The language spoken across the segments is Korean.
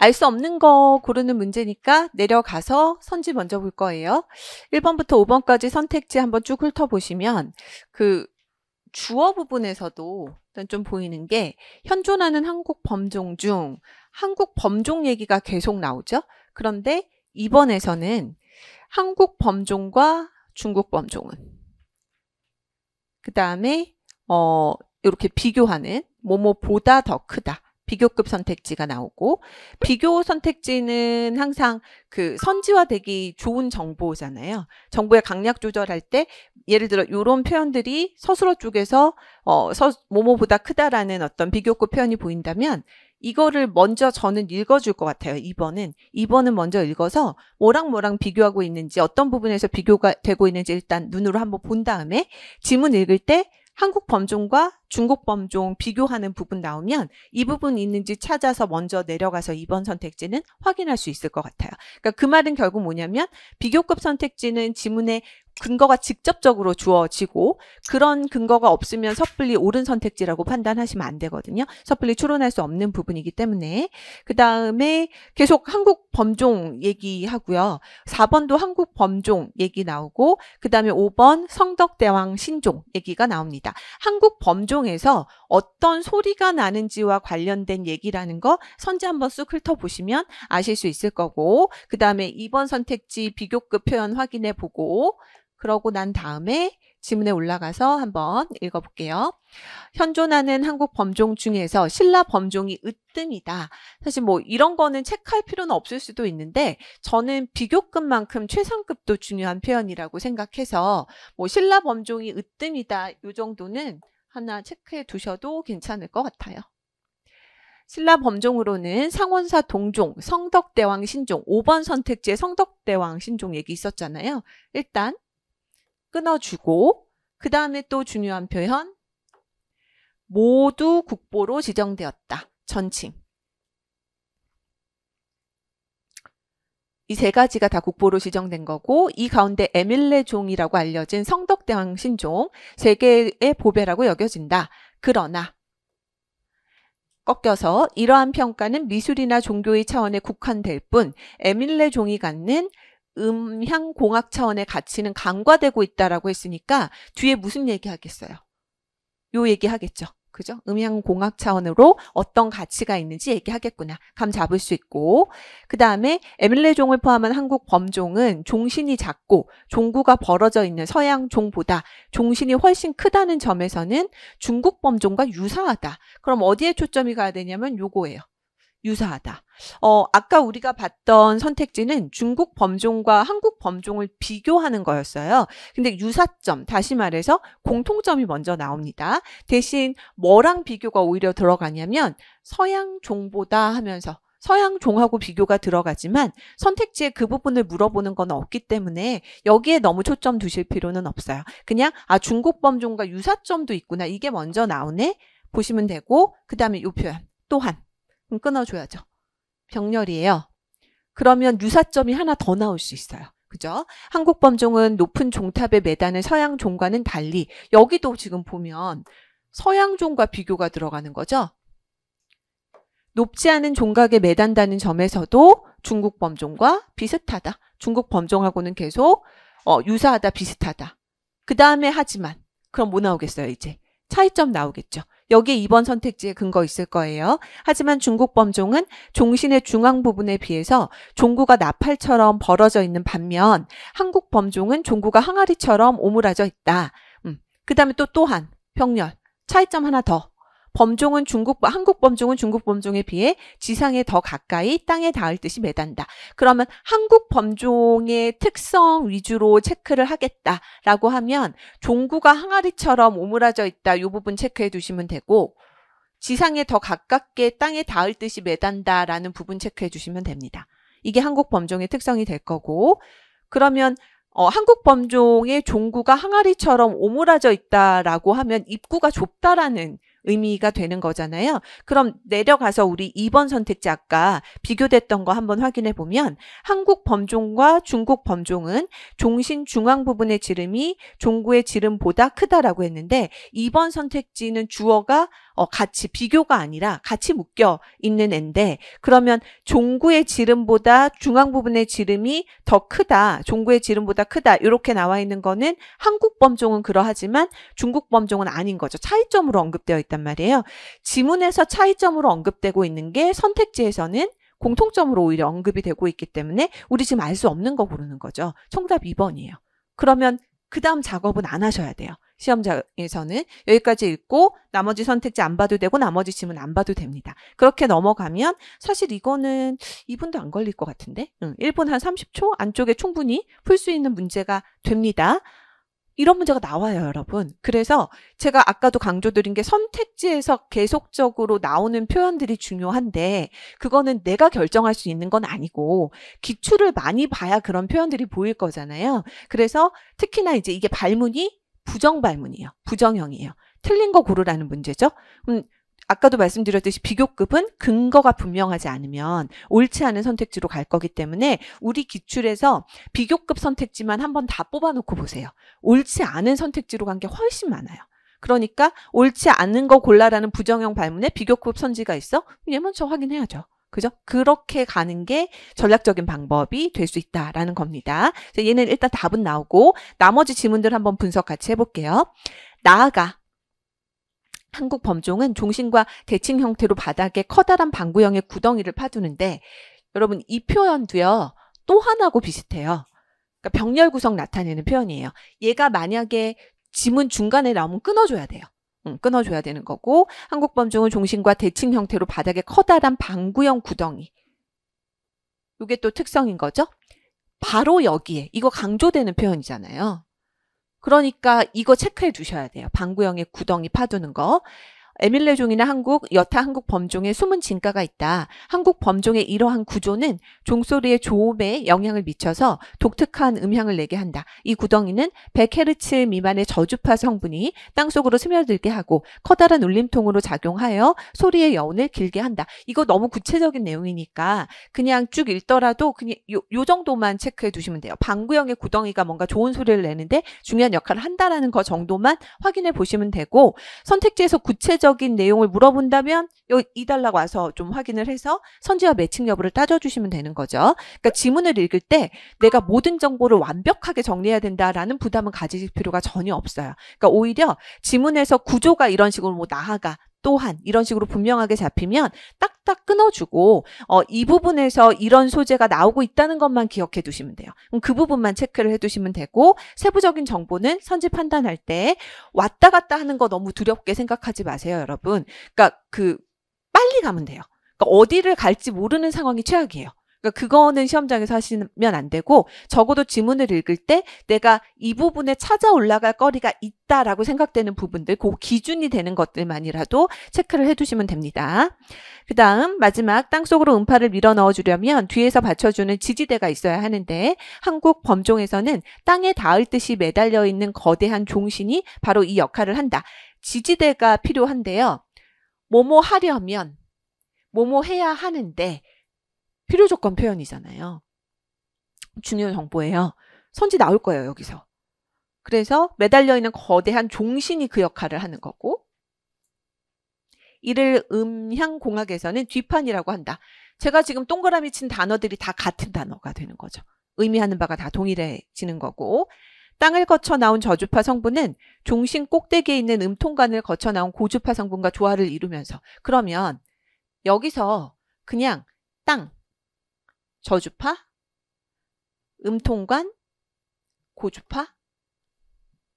알 수 없는 거 고르는 문제니까 내려가서 선지 먼저 볼 거예요. 1번부터 5번까지 선택지 한번 쭉 훑어보시면 그 주어 부분에서도 일단 좀 보이는 게 현존하는 한국 범종 중 한국 범종 얘기가 계속 나오죠. 그런데 이번에서는 한국 범종과 중국 범종은 그 다음에 이렇게 비교하는 뭐뭐보다 더 크다. 비교급 선택지가 나오고 비교 선택지는 항상 그 선지화되기 좋은 정보잖아요. 정보의 강약 조절할 때 예를 들어 이런 표현들이 서술어 쪽에서 뭐뭐보다 크다라는 어떤 비교급 표현이 보인다면 이거를 먼저 저는 읽어줄 것 같아요. 2번은 먼저 읽어서 뭐랑 비교하고 있는지 어떤 부분에서 비교가 되고 있는지 일단 눈으로 한번 본 다음에 지문 읽을 때 한국 범종과 중국 범종 비교하는 부분 나오면 이 부분이 있는지 찾아서 먼저 내려가서 2번 선택지는 확인할 수 있을 것 같아요. 그러니까 그 말은 결국 뭐냐면 비교급 선택지는 지문에 근거가 직접적으로 주어지고 그런 근거가 없으면 섣불리 옳은 선택지라고 판단하시면 안 되거든요. 섣불리 추론할 수 없는 부분이기 때문에. 그 다음에 계속 한국 범종 얘기하고요. 4번도 한국 범종 얘기 나오고 그 다음에 5번 성덕대왕 신종 얘기가 나옵니다. 한국 범종에서 어떤 소리가 나는지와 관련된 얘기라는 거 선지 한번 쑥 훑어보시면 아실 수 있을 거고 그 다음에 2번 선택지 비교급 표현 확인해 보고 그러고 난 다음에 지문에 올라가서 한번 읽어볼게요. 현존하는 한국 범종 중에서 신라 범종이 으뜸이다. 사실 뭐 이런 거는 체크할 필요는 없을 수도 있는데 저는 비교급만큼 최상급도 중요한 표현이라고 생각해서 뭐 신라 범종이 으뜸이다. 이 정도는 하나 체크해 두셔도 괜찮을 것 같아요. 신라 범종으로는 상원사 동종, 성덕대왕 신종, 5번 선택지에 성덕대왕 신종 얘기 있었잖아요. 일단 끊어주고 그 다음에 또 중요한 표현 모두 국보로 지정되었다. 전칭. 이 세 가지가 다 국보로 지정된 거고 이 가운데 에밀레종이라고 알려진 성덕대왕 신종 세계의 보배라고 여겨진다. 그러나 꺾여서 이러한 평가는 미술이나 종교의 차원에 국한될 뿐 에밀레종이 갖는 음향공학 차원의 가치는 간과되고 있다라고 했으니까 뒤에 무슨 얘기 하겠어요? 요 얘기 하겠죠. 그죠? 음향공학 차원으로 어떤 가치가 있는지 얘기하겠구나. 감 잡을 수 있고 그 다음에 에밀레종을 포함한 한국 범종은 종신이 작고 종구가 벌어져 있는 서양 종보다 종신이 훨씬 크다는 점에서는 중국 범종과 유사하다. 그럼 어디에 초점이 가야 되냐면 요거예요. 유사하다. 아까 우리가 봤던 선택지는 중국 범종과 한국 범종을 비교하는 거였어요. 근데 유사점, 다시 말해서 공통점이 먼저 나옵니다. 대신 뭐랑 비교가 오히려 들어가냐면 서양 종보다 하면서 서양 종하고 비교가 들어가지만 선택지에 그 부분을 물어보는 건 없기 때문에 여기에 너무 초점 두실 필요는 없어요. 그냥 중국 범종과 유사점도 있구나. 이게 먼저 나오네. 보시면 되고 그 다음에 이 표현 또한 끊어줘야죠. 병렬이에요. 그러면 유사점이 하나 더 나올 수 있어요. 그죠? 한국 범종은 높은 종탑에 매다는 서양 종과는 달리 여기도 지금 보면 서양 종과 비교가 들어가는 거죠. 높지 않은 종각에 매단다는 점에서도 중국 범종과 비슷하다. 중국 범종하고는 계속 유사하다, 비슷하다. 그 다음에 하지만 그럼 뭐 나오겠어요? 이제 차이점 나오겠죠. 여기에 2번 선택지에 근거 있을 거예요. 하지만 중국 범종은 종신의 중앙 부분에 비해서 종구가 나팔처럼 벌어져 있는 반면 한국 범종은 종구가 항아리처럼 오므라져 있다. 그 다음에 또한 병렬 차이점 하나 더. 한국 범종은 중국 범종에 비해 지상에 더 가까이 땅에 닿을 듯이 매단다. 그러면 한국 범종의 특성 위주로 체크를 하겠다라고 하면 종구가 항아리처럼 오므라져 있다. 이 부분 체크해 두시면 되고 지상에 더 가깝게 땅에 닿을 듯이 매단다라는 부분 체크해 주시면 됩니다. 이게 한국 범종의 특성이 될 거고 그러면 한국 범종의 종구가 항아리처럼 오므라져 있다라고 하면 입구가 좁다라는 의미가 되는 거잖아요. 그럼 내려가서 우리 2번 선택지 아까 비교됐던 거 한번 확인해 보면 한국 범종과 중국 범종은 종신 중앙 부분의 지름이 종구의 지름보다 크다라고 했는데 2번 선택지는 주어가 같이 비교가 아니라 같이 묶여 있는 앤데 그러면 종구의 지름보다 중앙 부분의 지름이 더 크다. 종구의 지름보다 크다. 이렇게 나와 있는 거는 한국 범종은 그러하지만 중국 범종은 아닌 거죠. 차이점으로 언급되어 있단 말이에요. 지문에서 차이점으로 언급되고 있는 게 선택지에서는 공통점으로 오히려 언급이 되고 있기 때문에 우리 지금 알 수 없는 거 고르는 거죠. 정답 2번이에요. 그러면 그 다음 작업은 안 하셔야 돼요. 시험장에서는 여기까지 읽고 나머지 선택지 안 봐도 되고 나머지 지문 안 봐도 됩니다. 그렇게 넘어가면 사실 이거는 2분도 안 걸릴 것 같은데 1분 한 30초 안쪽에 충분히 풀 수 있는 문제가 됩니다. 이런 문제가 나와요, 여러분. 그래서 제가 아까도 강조드린 게 선택지에서 계속적으로 나오는 표현들이 중요한데 그거는 내가 결정할 수 있는 건 아니고 기출을 많이 봐야 그런 표현들이 보일 거잖아요. 그래서 특히나 이제 이게 발문이 부정 발문이에요. 부정형이에요. 틀린 거 고르라는 문제죠. 아까도 말씀드렸듯이 비교급은 근거가 분명하지 않으면 옳지 않은 선택지로 갈 거기 때문에 우리 기출에서 비교급 선택지만 한번 다 뽑아놓고 보세요. 옳지 않은 선택지로 간 게 훨씬 많아요. 그러니까 옳지 않은 거 골라라는 부정형 발문에 비교급 선지가 있어? 얘 먼저 확인해야죠. 그죠? 그렇게 가는 게 전략적인 방법이 될 수 있다라는 겁니다. 얘는 일단 답은 나오고 나머지 지문들 한번 분석 같이 해볼게요. 나아가 한국 범종은 종신과 대칭 형태로 바닥에 커다란 방구형의 구덩이를 파두는데 여러분 이 표현도요. 또 하나하고 비슷해요. 그러니까 병렬 구성 나타내는 표현이에요. 얘가 만약에 지문 중간에 나오면 끊어줘야 돼요. 끊어줘야 되는 거고 한국 범종은 종신과 대칭 형태로 바닥에 커다란 방구형 구덩이. 이게 또 특성인 거죠. 바로 여기에 이거 강조되는 표현이잖아요. 그러니까 이거 체크해 두셔야 돼요. 방구형의 구덩이 파두는 거. 에밀레종이나 여타 한국 범종에 숨은 진가가 있다. 한국 범종의 이러한 구조는 종소리의 조음에 영향을 미쳐서 독특한 음향을 내게 한다. 이 구덩이는 100Hz 미만의 저주파 성분이 땅속으로 스며들게 하고 커다란 울림통으로 작용하여 소리의 여운을 길게 한다. 이거 너무 구체적인 내용이니까 그냥 쭉 읽더라도 그냥 요 정도만 체크해 두시면 돼요. 방구형의 구덩이가 뭔가 좋은 소리를 내는데 중요한 역할을 한다라는 거 정도만 확인해 보시면 되고 선택지에서 구체적인 내용을 물어본다면 여기 2달락 와서 좀 확인을 해서 선지와 매칭 여부를 따져주시면 되는 거죠. 그러니까 지문을 읽을 때 내가 모든 정보를 완벽하게 정리해야 된다라는 부담은 가질 필요가 전혀 없어요. 그러니까 오히려 지문에서 구조가 이런 식으로 뭐 나아가 또한 이런 식으로 분명하게 잡히면 딱딱 끊어주고 이 부분에서 이런 소재가 나오고 있다는 것만 기억해 두시면 돼요. 그럼 그 부분만 체크를 해두시면 되고 세부적인 정보는 선지 판단할 때 왔다 갔다 하는 거 너무 두렵게 생각하지 마세요, 여러분. 그러니까 빨리 가면 돼요. 그러니까 어디를 갈지 모르는 상황이 최악이에요. 그러니까 그거는 시험장에서 하시면 안 되고 적어도 지문을 읽을 때 내가 이 부분에 찾아 올라갈 거리가 있다라고 생각되는 부분들, 그 기준이 되는 것들만이라도 체크를 해두시면 됩니다. 그 다음 마지막 땅속으로 음파를 밀어 넣어주려면 뒤에서 받쳐주는 지지대가 있어야 하는데 한국 범종에서는 땅에 닿을 듯이 매달려 있는 거대한 종신이 바로 이 역할을 한다. 지지대가 필요한데요. 뭐뭐 하려면 뭐뭐 해야 하는데 필요 조건 표현이잖아요. 중요한 정보예요. 선지 나올 거예요, 여기서. 그래서 매달려 있는 거대한 종신이 그 역할을 하는 거고 이를 음향공학에서는 뒷판이라고 한다. 제가 지금 동그라미 친 단어들이 다 같은 단어가 되는 거죠. 의미하는 바가 다 동일해지는 거고 땅을 거쳐 나온 저주파 성분은 종신 꼭대기에 있는 음통관을 거쳐 나온 고주파 성분과 조화를 이루면서 그러면 여기서 그냥 땅, 저주파, 음통관, 고주파?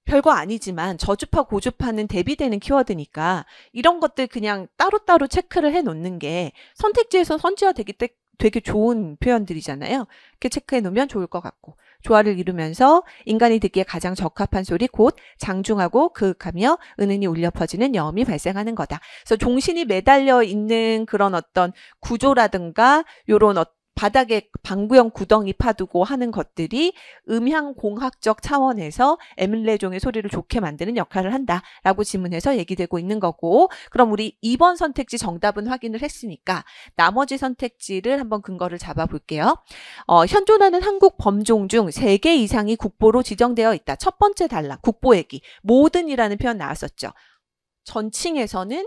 별거 아니지만 저주파, 고주파는 대비되는 키워드니까 이런 것들 그냥 따로따로 체크를 해놓는 게 선택지에서 선지화되기 때 되게 좋은 표현들이잖아요. 이렇게 체크해 놓으면 좋을 것 같고 조화를 이루면서 인간이 듣기에 가장 적합한 소리 곧 장중하고 그윽하며 은은히 울려 퍼지는 여음이 발생하는 거다. 그래서 종신이 매달려 있는 그런 어떤 구조라든가 요런 바닥에 방부형 구덩이 파두고 하는 것들이 음향공학적 차원에서 에밀레종의 소리를 좋게 만드는 역할을 한다라고 지문에서 얘기되고 있는 거고, 그럼 우리 2번 선택지 정답은 확인을 했으니까 나머지 선택지를 한번 근거를 잡아 볼게요. 현존하는 한국 범종 중 3개 이상이 국보로 지정되어 있다. 첫 번째 단락, 국보 얘기. 모든이라는 표현 나왔었죠. 전칭에서는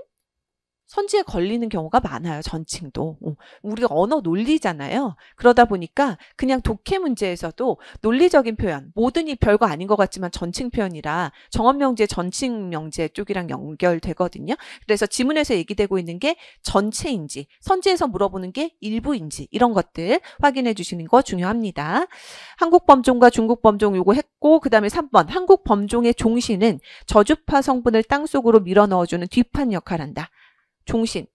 선지에 걸리는 경우가 많아요. 전칭도. 우리가 언어 논리잖아요. 그러다 보니까 그냥 독해 문제에서도 논리적인 표현, 모든이 별거 아닌 것 같지만 전칭 표현이라 정언명제, 전칭 명제 쪽이랑 연결되거든요. 그래서 지문에서 얘기되고 있는 게 전체인지, 선지에서 물어보는 게 일부인지, 이런 것들 확인해 주시는 거 중요합니다. 한국 범종과 중국 범종 요거 했고, 그 다음에 3번 한국 범종의 종신은 저주파 성분을 땅속으로 밀어 넣어주는 뒷판 역할을 한다. 종신,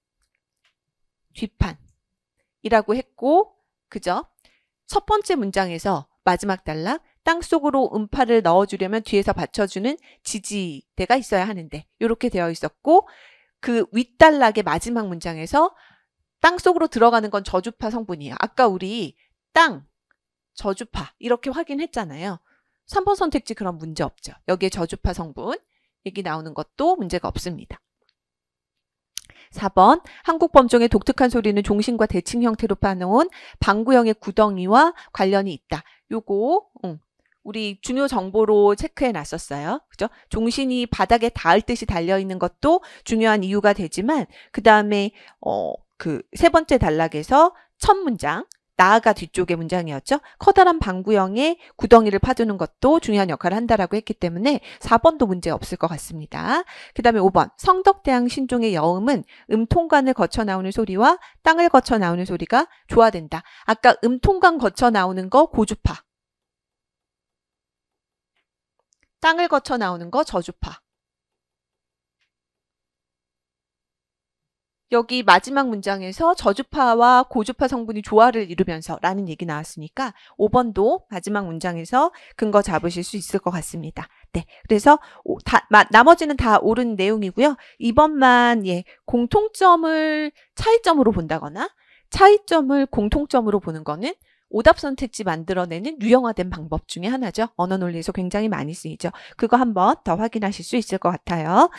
뒷판이라고 했고, 그죠? 첫 번째 문장에서 마지막 단락, 땅속으로 음파를 넣어주려면 뒤에서 받쳐주는 지지대가 있어야 하는데 이렇게 되어 있었고, 그 윗단락의 마지막 문장에서 땅속으로 들어가는 건 저주파 성분이에요. 아까 우리 땅, 저주파 이렇게 확인했잖아요. 3번 선택지 그럼 문제 없죠. 여기에 저주파 성분 얘기 나오는 것도 문제가 없습니다. 4번 한국 범종의 독특한 소리는 종신과 대칭 형태로 파놓은 방구형의 구덩이와 관련이 있다. 요거 우리 중요 정보로 체크해 놨었어요. 그죠? 종신이 바닥에 닿을 듯이 달려있는 것도 중요한 이유가 되지만, 그 다음에 그 세 번째 단락에서 첫 문장, 나아가 뒤쪽의 문장이었죠. 커다란 방구형의 구덩이를 파두는 것도 중요한 역할을 한다라고 했기 때문에 4번도 문제 없을 것 같습니다. 그 다음에 5번 성덕대왕 신종의 여음은 음통관을 거쳐 나오는 소리와 땅을 거쳐 나오는 소리가 조화된다. 아까 음통관 거쳐 나오는 거 고주파, 땅을 거쳐 나오는 거 저주파. 여기 마지막 문장에서 저주파와 고주파 성분이 조화를 이루면서 라는 얘기 나왔으니까 5번도 마지막 문장에서 근거 잡으실 수 있을 것 같습니다. 네, 그래서 나머지는 다 옳은 내용이고요. 2번만 공통점을 차이점으로 본다거나 차이점을 공통점으로 보는 거는 오답 선택지 만들어내는 유형화된 방법 중에 하나죠. 언어 논리에서 굉장히 많이 쓰이죠. 그거 한번 더 확인하실 수 있을 것 같아요.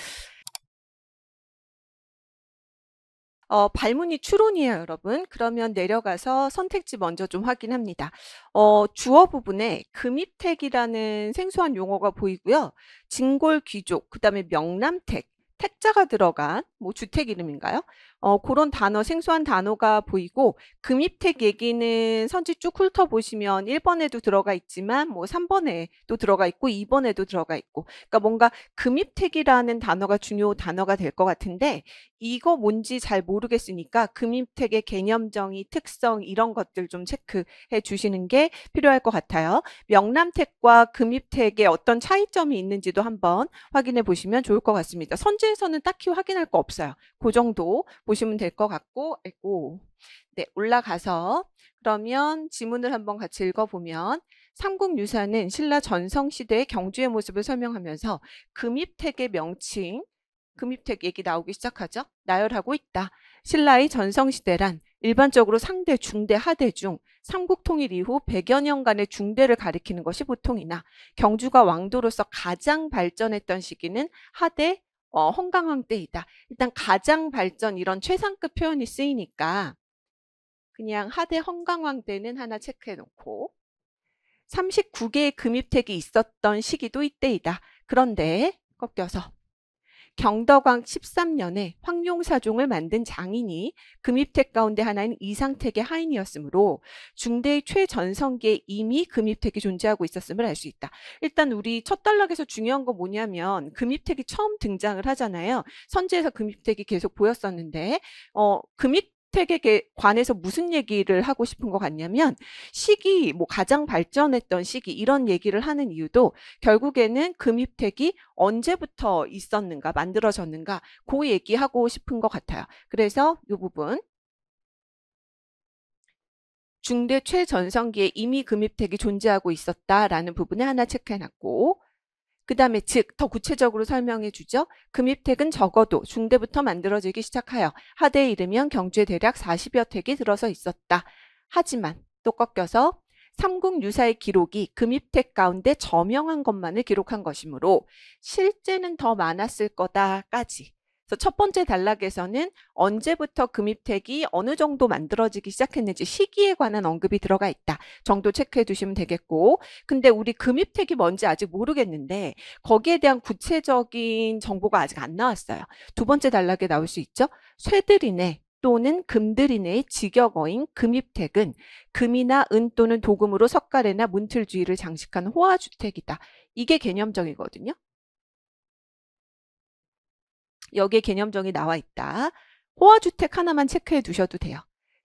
발문이 추론이에요, 여러분. 그러면 내려가서 선택지 먼저 좀 확인합니다. 주어 부분에 금입택이라는 생소한 용어가 보이고요. 진골 귀족, 그 다음에 명남택, 택자가 들어간 주택 이름인가요? 그런 단어, 생소한 단어가 보이고, 금입택 얘기는 선지 쭉 훑어보시면 1번에도 들어가 있지만 3번에도 들어가 있고 2번에도 들어가 있고, 그러니까 뭔가 금입택이라는 단어가 중요 단어가 될 것 같은데, 이거 뭔지 잘 모르겠으니까 금입택의 개념 정의, 특성 이런 것들 좀 체크해 주시는 게 필요할 것 같아요. 명남택과 금입택의 어떤 차이점이 있는지도 한번 확인해 보시면 좋을 것 같습니다. 선지에서는 딱히 확인할 거 없어요. 그 정도 보시면 될 것 같고, 네, 올라가서 그러면 지문을 한번 같이 읽어보면, 삼국유사는 신라 전성시대의 경주의 모습을 설명하면서 금입택의 명칭, 금입택 얘기 나오기 시작하죠. 나열하고 있다. 신라의 전성시대란 일반적으로 상대, 중대, 하대 중 삼국통일 이후 100여 년간의 중대를 가리키는 것이 보통이나 경주가 왕도로서 가장 발전했던 시기는 하대, 헌강왕 때이다. 일단 가장 발전 이런 최상급 표현이 쓰이니까 그냥 하대 헌강왕 때는 하나 체크해 놓고 39개의 금입택이 있었던 시기도 이때이다. 그런데 꺾여서 경덕왕 13년에 황룡사종을 만든 장인이 금입택 가운데 하나인 이상택의 하인이었으므로 중대의 최전성기에 이미 금입택이 존재하고 있었음을 알 수 있다. 일단 우리 첫 단락에서 중요한 건 뭐냐면 금입택이 처음 등장을 하잖아요. 선지에서 금입택이 계속 보였었는데 금입택에 관해서 무슨 얘기를 하고 싶은 것 같냐면 시기, 가장 발전했던 시기 이런 얘기를 하는 이유도 결국에는 금입택이 언제부터 있었는가, 만들어졌는가 그 얘기하고 싶은 것 같아요. 그래서 이 부분 중대 최전성기에 이미 금입택이 존재하고 있었다라는 부분에 하나 체크해놨고, 그 다음에 즉 더 구체적으로 설명해 주죠. 금입택은 적어도 중대부터 만들어지기 시작하여 하대에 이르면 경주에 대략 40여 택이 들어서 있었다. 하지만 또 꺾여서 삼국 유사의 기록이 금입택 가운데 저명한 것만을 기록한 것이므로 실제는 더 많았을 거다까지. 그래서 첫 번째 단락에서는 언제부터 금입택이 어느 정도 만들어지기 시작했는지 시기에 관한 언급이 들어가 있다 정도 체크해 두시면 되겠고, 근데 우리 금입택이 뭔지 아직 모르겠는데 거기에 대한 구체적인 정보가 아직 안 나왔어요. 두 번째 단락에 나올 수 있죠. 쇠들이네 또는 금들이네의 직역어인 금입택은 금이나 은 또는 도금으로 석가래나 문틀주의를 장식한 호화주택이다. 이게 개념정이거든요. 여기에 개념정이 나와 있다. 호화주택 하나만 체크해 두셔도 돼요.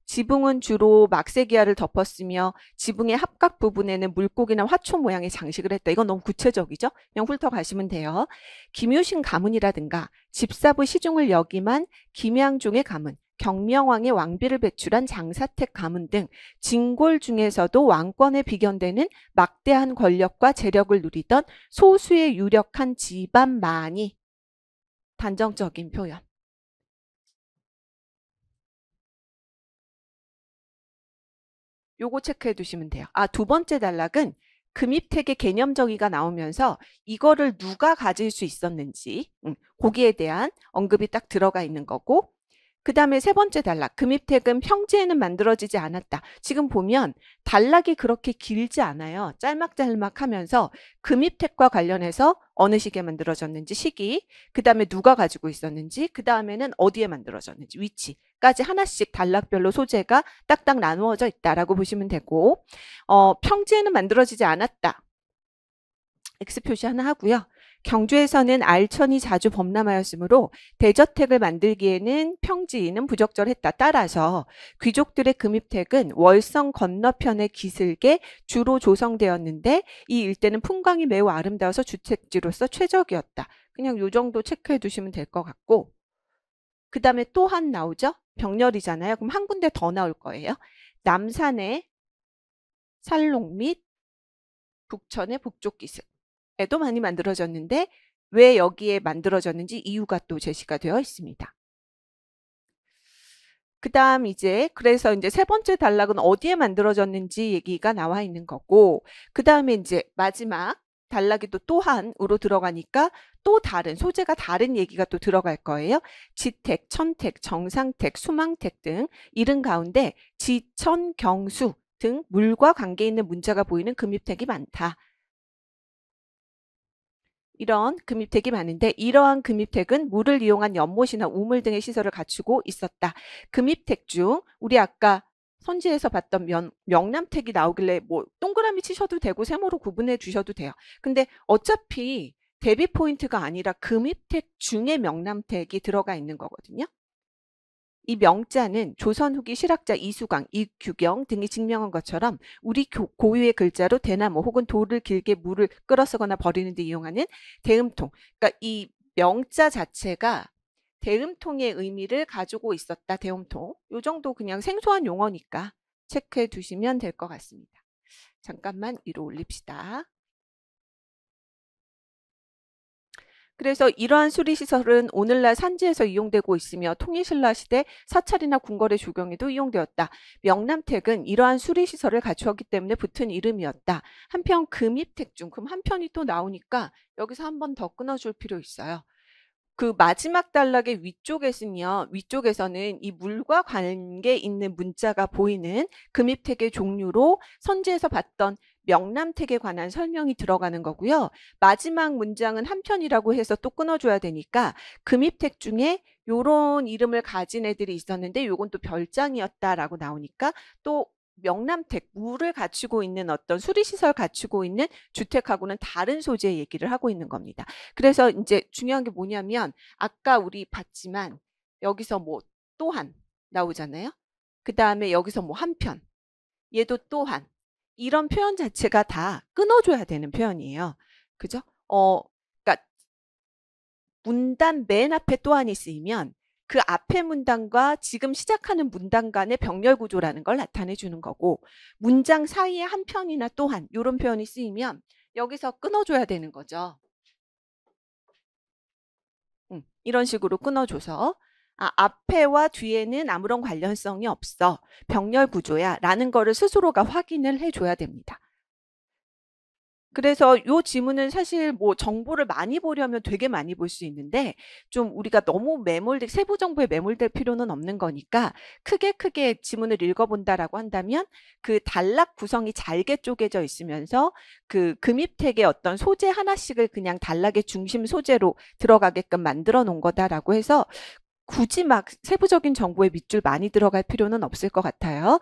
지붕은 주로 막세기와를 덮었으며 지붕의 합각 부분에는 물고기나 화초 모양의 장식을 했다. 이건 너무 구체적이죠? 그냥 훑어가시면 돼요. 김유신 가문이라든가 집사부 시중을 역임한 김양중의 가문, 경명왕의 왕비를 배출한 장사택 가문 등 진골 중에서도 왕권에 비견되는 막대한 권력과 재력을 누리던 소수의 유력한 집안만이 단정적인 표현. 요거 체크해 두시면 돼요. 두 번째 단락은 금입택의 개념 정의가 나오면서 이거를 누가 가질 수 있었는지 거기에 대한 언급이 딱 들어가 있는 거고, 그 다음에 세 번째 단락, 금입택은 평지에는 만들어지지 않았다. 지금 보면 단락이 그렇게 길지 않아요. 짤막짤막하면서 금입택과 관련해서 어느 시기에 만들어졌는지 시기, 그 다음에 누가 가지고 있었는지, 그 다음에는 어디에 만들어졌는지 위치까지 하나씩 단락별로 소재가 딱딱 나누어져 있다라고 보시면 되고, 평지에는 만들어지지 않았다. X 표시 하나 하고요. 경주에서는 알천이 자주 범람하였으므로 대저택을 만들기에는 평지는 부적절했다. 따라서 귀족들의 금입택은 월성 건너편의 기슭에 주로 조성되었는데 이 일대는 풍광이 매우 아름다워서 주택지로서 최적이었다. 그냥 요 정도 체크해 두시면 될 것 같고, 그 다음에 또 한 나오죠? 병렬이잖아요. 그럼 한 군데 더 나올 거예요. 남산의 살롱 및 북천의 북쪽 기슭. 에도 많이 만들어졌는데 왜 여기에 만들어졌는지 이유가 또 제시가 되어 있습니다. 그 다음 그래서 이제 세 번째 단락은 어디에 만들어졌는지 얘기가 나와 있는 거고, 그 다음에 이제 마지막 단락이 또 또한으로 들어가니까 또 다른 소재가 다른 얘기가 또 들어갈 거예요. 지택, 천택, 정상택, 수망택 등 이른 가운데 지, 천, 경수 등 물과 관계 있는 문자가 보이는 금입택이 많다. 이런 금입택이 많은데 이러한 금입택은 물을 이용한 연못이나 우물 등의 시설을 갖추고 있었다. 금입택 중 우리 아까 선지에서 봤던 명남택이 나오길래 뭐 동그라미 치셔도 되고 세모로 구분해 주셔도 돼요. 근데 어차피 대비 포인트가 아니라 금입택 중에 명남택이 들어가 있는 거거든요. 이 명자는 조선 후기 실학자 이수광, 이규경 등이 증명한 것처럼 우리 고유의 글자로 대나무 혹은 돌을 길게 물을 끌어 쓰거나 버리는 데 이용하는 대음통. 그러니까 이 명자 자체가 대음통의 의미를 가지고 있었다. 대음통. 요 정도 그냥 생소한 용어니까 체크해 두시면 될 것 같습니다. 잠깐만 위로 올립시다. 그래서 이러한 수리시설은 오늘날 산지에서 이용되고 있으며 통일신라 시대 사찰이나 궁궐의 조경에도 이용되었다. 명남택은 이러한 수리시설을 갖추었기 때문에 붙은 이름이었다. 한편 금입택 중, 그럼 한 편이 또 나오니까 여기서 한 번 더 끊어줄 필요 있어요. 그 마지막 단락의 위쪽에서는 이 물과 관계 있는 문자가 보이는 금입택의 종류로 선지에서 봤던 명남택에 관한 설명이 들어가는 거고요. 마지막 문장은 한 편이라고 해서 또 끊어줘야 되니까 금입택 중에 요런 이름을 가진 애들이 있었는데 요건 또 별장이었다라고 나오니까 또 명남택, 물을 갖추고 있는 어떤 수리시설 갖추고 있는 주택하고는 다른 소재의 얘기를 하고 있는 겁니다. 그래서 이제 중요한 게 뭐냐면 아까 우리 봤지만 여기서 뭐 또한 나오잖아요. 그 다음에 여기서 뭐 한편, 얘도 또한, 이런 표현 자체가 다 끊어줘야 되는 표현이에요. 그죠? 그러니까 문단 맨 앞에 또한이 쓰이면 그 앞에 문단과 지금 시작하는 문단 간의 병렬 구조라는 걸 나타내 주는 거고, 문장 사이에 한 편이나 또한 이런 표현이 쓰이면 여기서 끊어줘야 되는 거죠. 이런 식으로 끊어줘서 앞에와 뒤에는 아무런 관련성이 없어. 병렬 구조야. 라는 거를 스스로가 확인을 해줘야 됩니다. 그래서 요 지문은 사실 뭐 정보를 많이 보려면 되게 많이 볼 수 있는데 좀 우리가 너무 세부 정보에 매몰될 필요는 없는 거니까 크게 지문을 읽어본다라고 한다면 그 단락 구성이 잘게 쪼개져 있으면서 그 금입택의 어떤 소재 하나씩을 그냥 단락의 중심 소재로 들어가게끔 만들어 놓은 거다라고 해서 굳이 막 세부적인 정보에 밑줄 많이 들어갈 필요는 없을 것 같아요.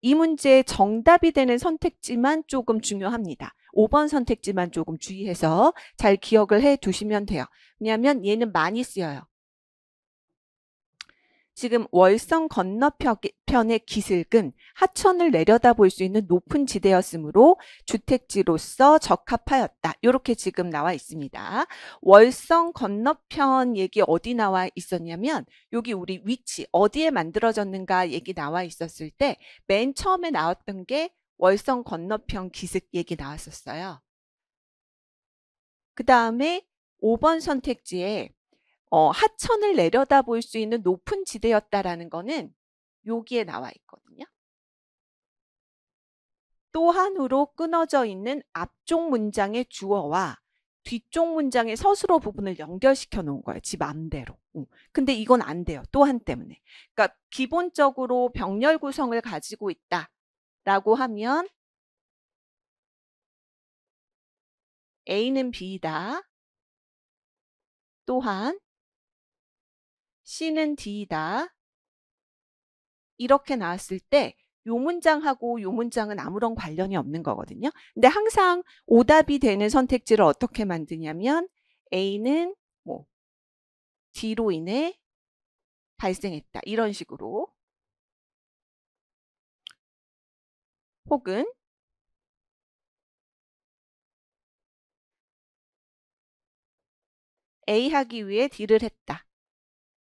이 문제의 정답이 되는 선택지만 조금 중요합니다. 5번 선택지만 조금 주의해서 잘 기억을 해 두시면 돼요. 왜냐하면 얘는 많이 쓰여요. 지금 월성 건너편의 기슭은 하천을 내려다볼 수 있는 높은 지대였으므로 주택지로서 적합하였다. 이렇게 지금 나와 있습니다. 월성 건너편 얘기 어디 나와 있었냐면 여기 우리 위치 어디에 만들어졌는가 얘기 나와 있었을 때 맨 처음에 나왔던 게 월성 건너편 기슭 얘기 나왔었어요. 그 다음에 5번 선택지에 하천을 내려다볼 수 있는 높은 지대였다라는 거는 여기에 나와 있거든요. 또 한으로 끊어져 있는 앞쪽 문장의 주어와 뒤쪽 문장의 서술어 부분을 연결시켜 놓은 거예요. 지 맘대로. 근데 이건 안 돼요. 또 한 때문에. 그러니까 기본적으로 병렬 구성을 가지고 있다라고 하면 A는 B이다. 또한 C는 D이다. 이렇게 나왔을 때 요 문장하고 요 문장은 아무런 관련이 없는 거거든요. 근데 항상 오답이 되는 선택지를 어떻게 만드냐면 A는 뭐 D로 인해 발생했다. 이런 식으로. 혹은 A 하기 위해 D를 했다.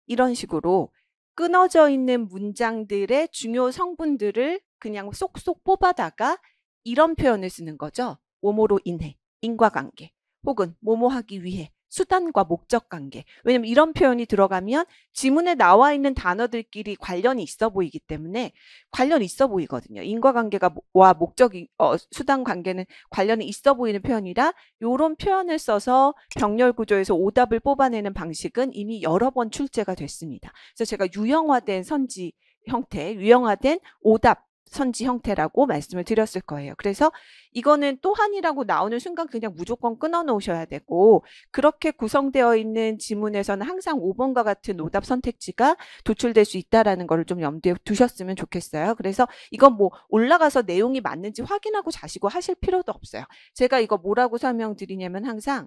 이런 식으로 끊어져 있는 문장들의 중요 성분들을 그냥 쏙쏙 뽑아다가 이런 표현을 쓰는 거죠. 뭐뭐로 인해, 인과관계, 혹은 뭐뭐 하기 위해, 수단과 목적관계. 왜냐면 이런 표현이 들어가면 지문에 나와 있는 단어들끼리 관련이 있어 보이기 때문에 관련이 있어 보이거든요. 인과관계가 와 목적이 수단 관계는 관련이 있어 보이는 표현이라 이런 표현을 써서 병렬 구조에서 오답을 뽑아내는 방식은 이미 여러 번 출제가 됐습니다. 그래서 제가 유형화된 선지 형태, 유형화된 오답 선지 형태라고 말씀을 드렸을 거예요. 그래서 이거는 또한이라고 나오는 순간 그냥 무조건 끊어 놓으셔야 되고 그렇게 구성되어 있는 지문에서는 항상 5번과 같은 오답 선택지가 도출될 수 있다는 걸 좀 염두에 두셨으면 좋겠어요. 그래서 이건 뭐 올라가서 내용이 맞는지 확인하고 자시고 하실 필요도 없어요. 제가 이거 뭐라고 설명드리냐면 항상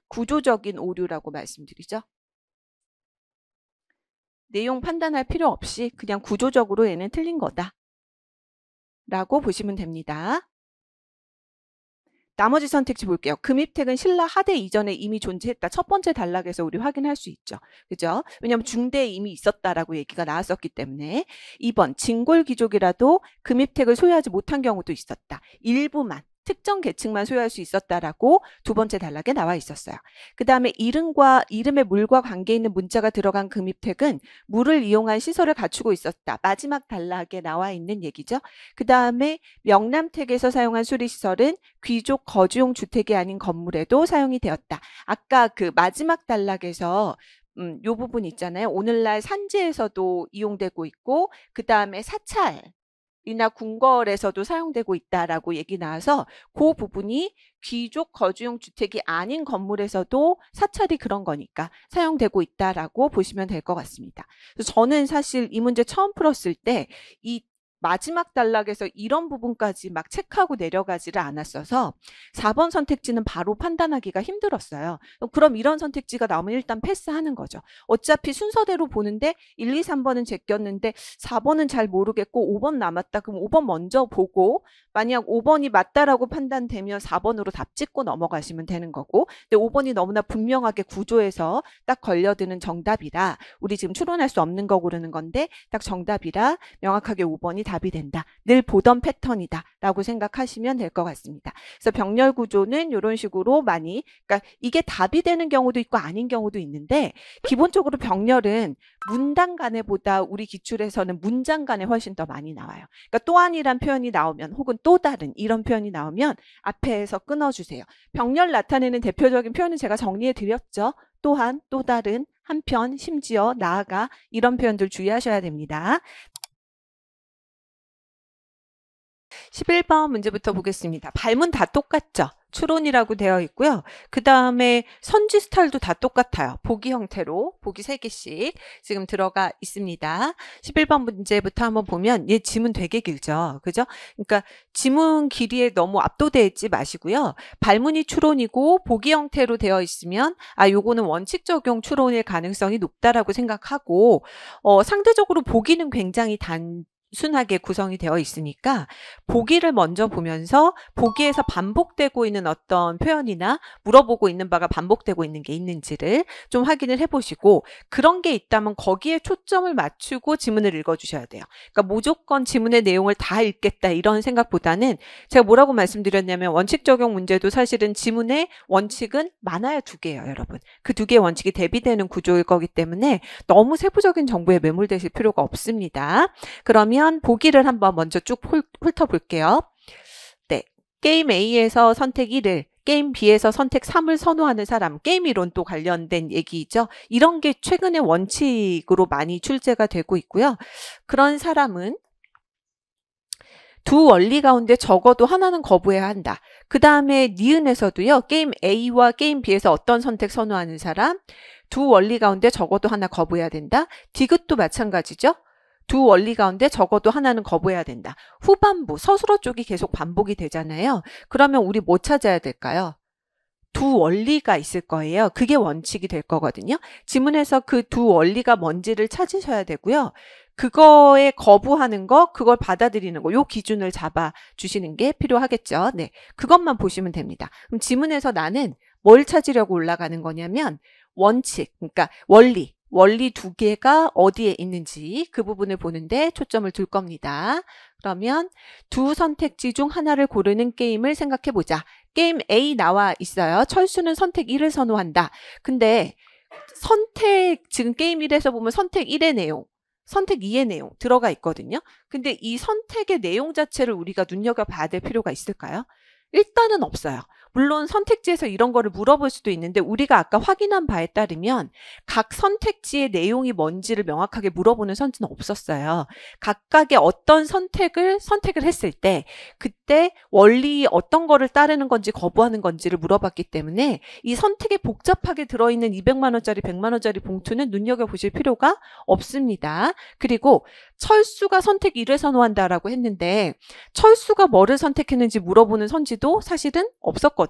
구조적인 오류라고 말씀드리죠. 내용 판단할 필요 없이 그냥 구조적으로 얘는 틀린 거다 라고 보시면 됩니다. 나머지 선택지 볼게요. 금입택은 신라 하대 이전에 이미 존재했다. 첫 번째 단락에서 우리 확인할 수 있죠. 그죠? 왜냐하면 중대에 이미 있었다라고 얘기가 나왔었기 때문에. 2번 진골귀족이라도 금입택을 소유하지 못한 경우도 있었다. 일부만. 특정 계층만 소유할 수 있었다라고 두 번째 단락에 나와 있었어요. 그 다음에 이름의 물과 관계 있는 문자가 들어간 금입택은 물을 이용한 시설을 갖추고 있었다. 마지막 단락에 나와 있는 얘기죠. 그 다음에 명남택에서 사용한 수리시설은 귀족 거주용 주택이 아닌 건물에도 사용이 되었다. 아까 그 마지막 단락에서 요 부분 있잖아요. 오늘날 산지에서도 이용되고 있고 그 다음에 사찰 이나 궁궐에서도 사용되고 있다라고 얘기 나와서 그 부분이 귀족 거주용 주택이 아닌 건물에서도 사찰이 그런 거니까 사용되고 있다라고 보시면 될 것 같습니다. 그래서 저는 사실 이 문제 처음 풀었을 때 이 마지막 단락에서 이런 부분까지 막 체크하고 내려가지를 않았어서 4번 선택지는 바로 판단하기가 힘들었어요. 그럼 이런 선택지가 나오면 일단 패스하는 거죠. 어차피 순서대로 보는데 1, 2, 3번은 제꼈는데 4번은 잘 모르겠고 5번 남았다. 그럼 5번 먼저 보고 만약 5번이 맞다라고 판단되면 4번으로 답 찍고 넘어가시면 되는 거고 근데 5번이 너무나 분명하게 구조에서 딱 걸려드는 정답이라 우리 지금 추론할 수 없는 거 고르는 건데 딱 정답이라 명확하게 5번이 답이 된다. 늘 보던 패턴이다 라고 생각하시면 될 것 같습니다. 그래서 병렬 구조는 이런 식으로 많이, 그러니까 이게 답이 되는 경우도 있고 아닌 경우도 있는데, 기본적으로 병렬은 문단 간에보다 우리 기출에서는 문장 간에 훨씬 더 많이 나와요. 그러니까 또한이란 표현이 나오면, 혹은 또 다른 이런 표현이 나오면 앞에서 끊어주세요. 병렬 나타내는 대표적인 표현은 제가 정리해 드렸죠. 또한, 또 다른, 한편, 심지어, 나아가, 이런 표현들 주의하셔야 됩니다. 11번 문제부터 보겠습니다. 발문 다 똑같죠? 추론이라고 되어 있고요. 그 다음에 선지 스타일도 다 똑같아요. 보기 형태로 보기 3개씩 지금 들어가 있습니다. 11번 문제부터 한번 보면 얘 지문 되게 길죠. 그죠? 그러니까 지문 길이에 너무 압도되어 있지 마시고요. 발문이 추론이고 보기 형태로 되어 있으면 요거는 원칙 적용 추론일 가능성이 높다라고 생각하고, 상대적으로 보기는 굉장히 단순하게 구성이 되어 있으니까 보기를 먼저 보면서 보기에서 반복되고 있는 어떤 표현이나 물어보고 있는 바가 반복되고 있는 게 있는지를 좀 확인을 해보시고, 그런 게 있다면 거기에 초점을 맞추고 지문을 읽어주셔야 돼요. 그러니까 무조건 지문의 내용을 다 읽겠다 이런 생각보다는, 제가 뭐라고 말씀드렸냐면 원칙 적용 문제도 사실은 지문의 원칙은 많아야 2개예요, 여러분. 그 2개의 원칙이 대비되는 구조일 거기 때문에 너무 세부적인 정보에 매몰되실 필요가 없습니다. 그러면 보기를 한번 먼저 쭉 훑어볼게요. 네, 게임 A에서 선택 1을, 게임 B에서 선택 3을 선호하는 사람, 게임 이론 또 관련된 얘기죠. 이런 게 최근에 원칙으로 많이 출제가 되고 있고요. 그런 사람은 두 원리 가운데 적어도 하나는 거부해야 한다. 그 다음에 니은에서도요, 게임 A와 게임 B에서 어떤 선택 선호하는 사람, 두 원리 가운데 적어도 하나 거부해야 된다. 디귿도 마찬가지죠. 두 원리 가운데 적어도 하나는 거부해야 된다. 후반부, 서술어 쪽이 계속 반복이 되잖아요. 그러면 우리 뭐 찾아야 될까요? 두 원리가 있을 거예요. 그게 원칙이 될 거거든요. 지문에서 그 두 원리가 뭔지를 찾으셔야 되고요. 그거에 거부하는 거, 그걸 받아들이는 거, 요 기준을 잡아 주시는 게 필요하겠죠. 네, 그것만 보시면 됩니다. 그럼 지문에서 나는 뭘 찾으려고 올라가는 거냐면 원칙, 그러니까 원리 2개가 어디에 있는지 그 부분을 보는데 초점을 둘 겁니다. 그러면 두 선택지 중 하나를 고르는 게임을 생각해 보자. 게임 A 나와 있어요. 철수는 선택 1을 선호한다. 근데 지금 게임 1에서 보면 선택 1의 내용, 선택 2의 내용 들어가 있거든요. 근데 이 선택의 내용 자체를 우리가 눈여겨봐야 될 필요가 있을까요? 일단은 없어요. 물론 선택지에서 이런 거를 물어볼 수도 있는데, 우리가 아까 확인한 바에 따르면 각 선택지의 내용이 뭔지를 명확하게 물어보는 선지는 없었어요. 각각의 어떤 선택을 했을 때 그때 원리 어떤 거를 따르는 건지 거부하는 건지를 물어봤기 때문에 이 선택에 복잡하게 들어있는 200만 원짜리 100만 원짜리 봉투는 눈여겨보실 필요가 없습니다. 그리고 철수가 선택 1을 선호한다라고 했는데 철수가 뭐를 선택했는지 물어보는 선지도 사실은 없었거든요.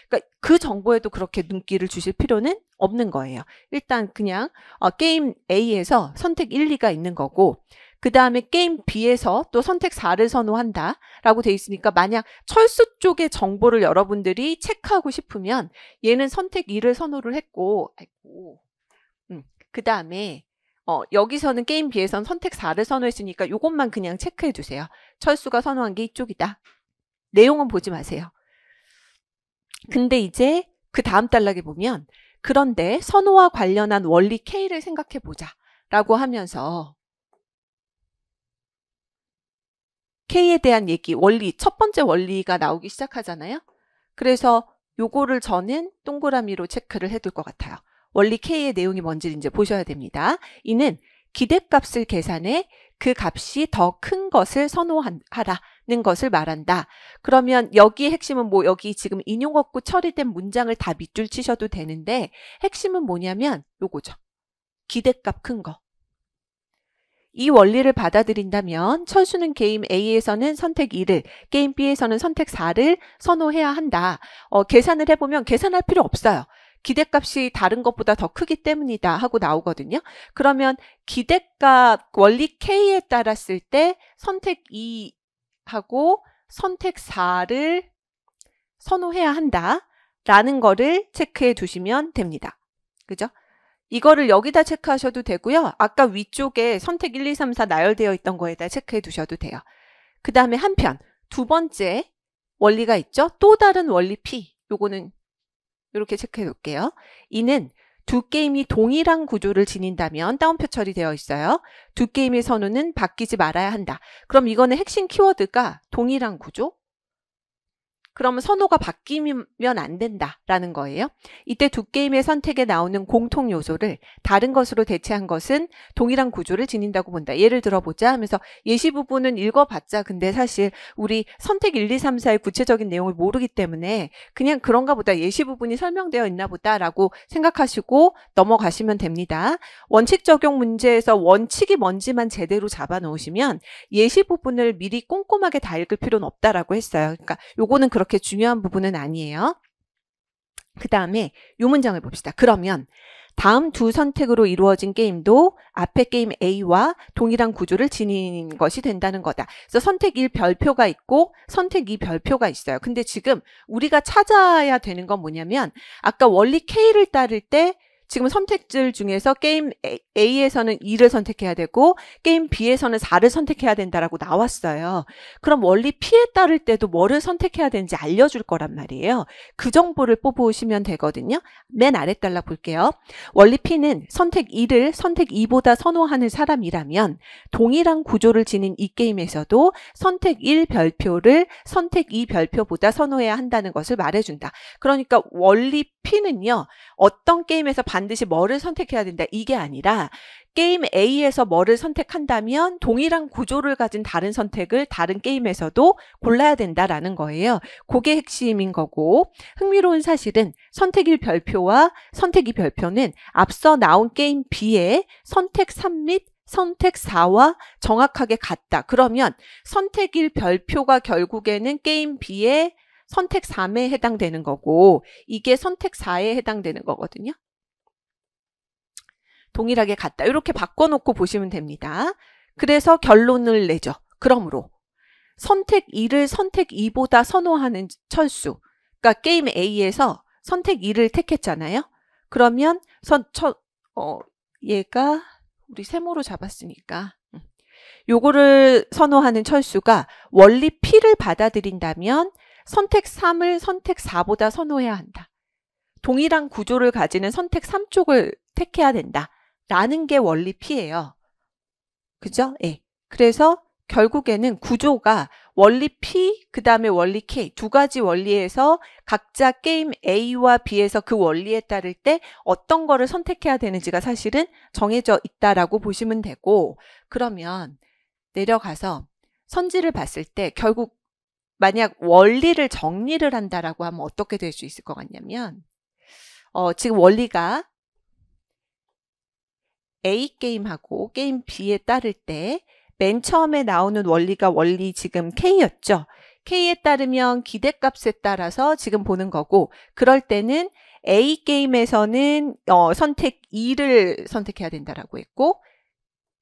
그러니까 그 정보에도 그렇게 눈길을 주실 필요는 없는 거예요. 일단 그냥 게임 A에서 선택 1, 2가 있는 거고, 그 다음에 게임 B에서 또 선택 4를 선호한다 라고 돼 있으니까, 만약 철수 쪽의 정보를 여러분들이 체크하고 싶으면 얘는 선택 2를 선호를 했고, 그 다음에 여기서는 게임 B에서는 선택 4를 선호했으니까 이것만 그냥 체크해 주세요. 철수가 선호한 게 이쪽이다. 내용은 보지 마세요. 근데 이제 그 다음 단락에 보면, 그런데 선호와 관련한 원리 K를 생각해 보자 라고 하면서 K에 대한 얘기, 원리, 첫 번째 원리가 나오기 시작하잖아요. 그래서 요거를 저는 동그라미로 체크를 해둘 것 같아요. 원리 K의 내용이 뭔지 이제 보셔야 됩니다. 이는 기대값을 계산해 그 값이 더 큰 것을 선호하라는 것을 말한다. 그러면 여기의 핵심은 여기 지금 인용 없고 처리된 문장을 다 밑줄 치셔도 되는데, 핵심은 뭐냐면 요거죠. 기대값 큰 거. 이 원리를 받아들인다면 철수는 게임 A에서는 선택 2를, 게임 B에서는 선택 4를 선호해야 한다. 계산을 해보면 계산할 필요 없어요. 기대값이 다른 것보다 더 크기 때문이다 하고 나오거든요. 그러면 기대값 원리 K에 따랐을 때 선택 2하고 선택 4를 선호해야 한다라는 거를 체크해 두시면 됩니다. 그죠? 이거를 여기다 체크하셔도 되고요. 아까 위쪽에 선택 1, 2, 3, 4 나열되어 있던 거에다 체크해 두셔도 돼요. 그 다음에 한편 두 번째 원리가 있죠. 또 다른 원리 P. 요거는 이렇게 체크해 놓을게요. 이는 두 게임이 동일한 구조를 지닌다면 따옴표 처리되어 있어요. 두 게임의 선호는 바뀌지 말아야 한다. 그럼 이거는 핵심 키워드가 동일한 구조? 그러면 선호가 바뀌면 안 된다라는 거예요. 이때 두 게임의 선택에 나오는 공통 요소를 다른 것으로 대체한 것은 동일한 구조를 지닌다고 본다. 예를 들어보자 하면서 예시 부분은 읽어봤자 근데 사실 우리 선택 1, 2, 3, 4의 구체적인 내용을 모르기 때문에 그냥 그런가 보다 예시 부분이 설명되어 있나 보다라고 생각하시고 넘어가시면 됩니다. 원칙 적용 문제에서 원칙이 뭔지만 제대로 잡아 놓으시면 예시 부분을 미리 꼼꼼하게 다 읽을 필요는 없다라고 했어요. 그러니까 요거는 그렇게 중요한 부분은 아니에요. 그 다음에 이 문장을 봅시다. 그러면 다음 두 선택으로 이루어진 게임도 앞의 게임 A와 동일한 구조를 지닌 것이 된다는 거다. 그래서 선택 1 별표가 있고 선택 2 별표가 있어요. 근데 지금 우리가 찾아야 되는 건 뭐냐면 아까 원리 K를 따를 때 지금 선택들 중에서 게임 A에서는 2를 선택해야 되고 게임 B에서는 4를 선택해야 된다라고 나왔어요. 그럼 원리 P에 따를 때도 뭐를 선택해야 되는지 알려줄 거란 말이에요. 그 정보를 뽑아오시면 되거든요. 맨 아래 달라 볼게요. 원리 P는 선택 2를 선택 2보다 선호하는 사람이라면 동일한 구조를 지닌 이 게임에서도 선택 1 별표를 선택 2 별표보다 선호해야 한다는 것을 말해준다. 그러니까 원리 P는요. 어떤 게임에서 반드시 뭐를 선택해야 된다 이게 아니라 게임 A에서 뭐를 선택한다면 동일한 구조를 가진 다른 선택을 다른 게임에서도 골라야 된다라는 거예요. 그게 핵심인 거고 흥미로운 사실은 선택 1 별표와 선택 2 별표는 앞서 나온 게임 B의 선택 3 및 선택 4와 정확하게 같다. 그러면 선택 1 별표가 결국에는 게임 B의 선택 3에 해당되는 거고 이게 선택 4에 해당되는 거거든요. 동일하게 같다. 이렇게 바꿔놓고 보시면 됩니다. 그래서 결론을 내죠. 그러므로 선택 2를 선택 2보다 선호하는 철수. 그러니까 게임 A에서 선택 2를 택했잖아요. 그러면 얘가 우리 세모로 잡았으니까 요거를 선호하는 철수가 원리 P를 받아들인다면 선택 3을 선택 4보다 선호해야 한다. 동일한 구조를 가지는 선택 3 쪽을 택해야 된다. 라는 게 원리 P예요. 그죠? 예. 그래서 결국에는 구조가 원리 P, 그 다음에 원리 K 두 가지 원리에서 각자 게임 A와 B에서 그 원리에 따를 때 어떤 거를 선택해야 되는지가 사실은 정해져 있다라고 보시면 되고 그러면 내려가서 선지를 봤을 때 결국 만약 원리를 정리를 한다라고 하면 어떻게 될 수 있을 것 같냐면 지금 원리가 A 게임하고 게임 B에 따를 때 맨 처음에 나오는 원리가 원리 지금 K였죠. K에 따르면 기대값에 따라서 지금 보는 거고 그럴 때는 A 게임에서는 선택 2를 선택해야 된다라고 했고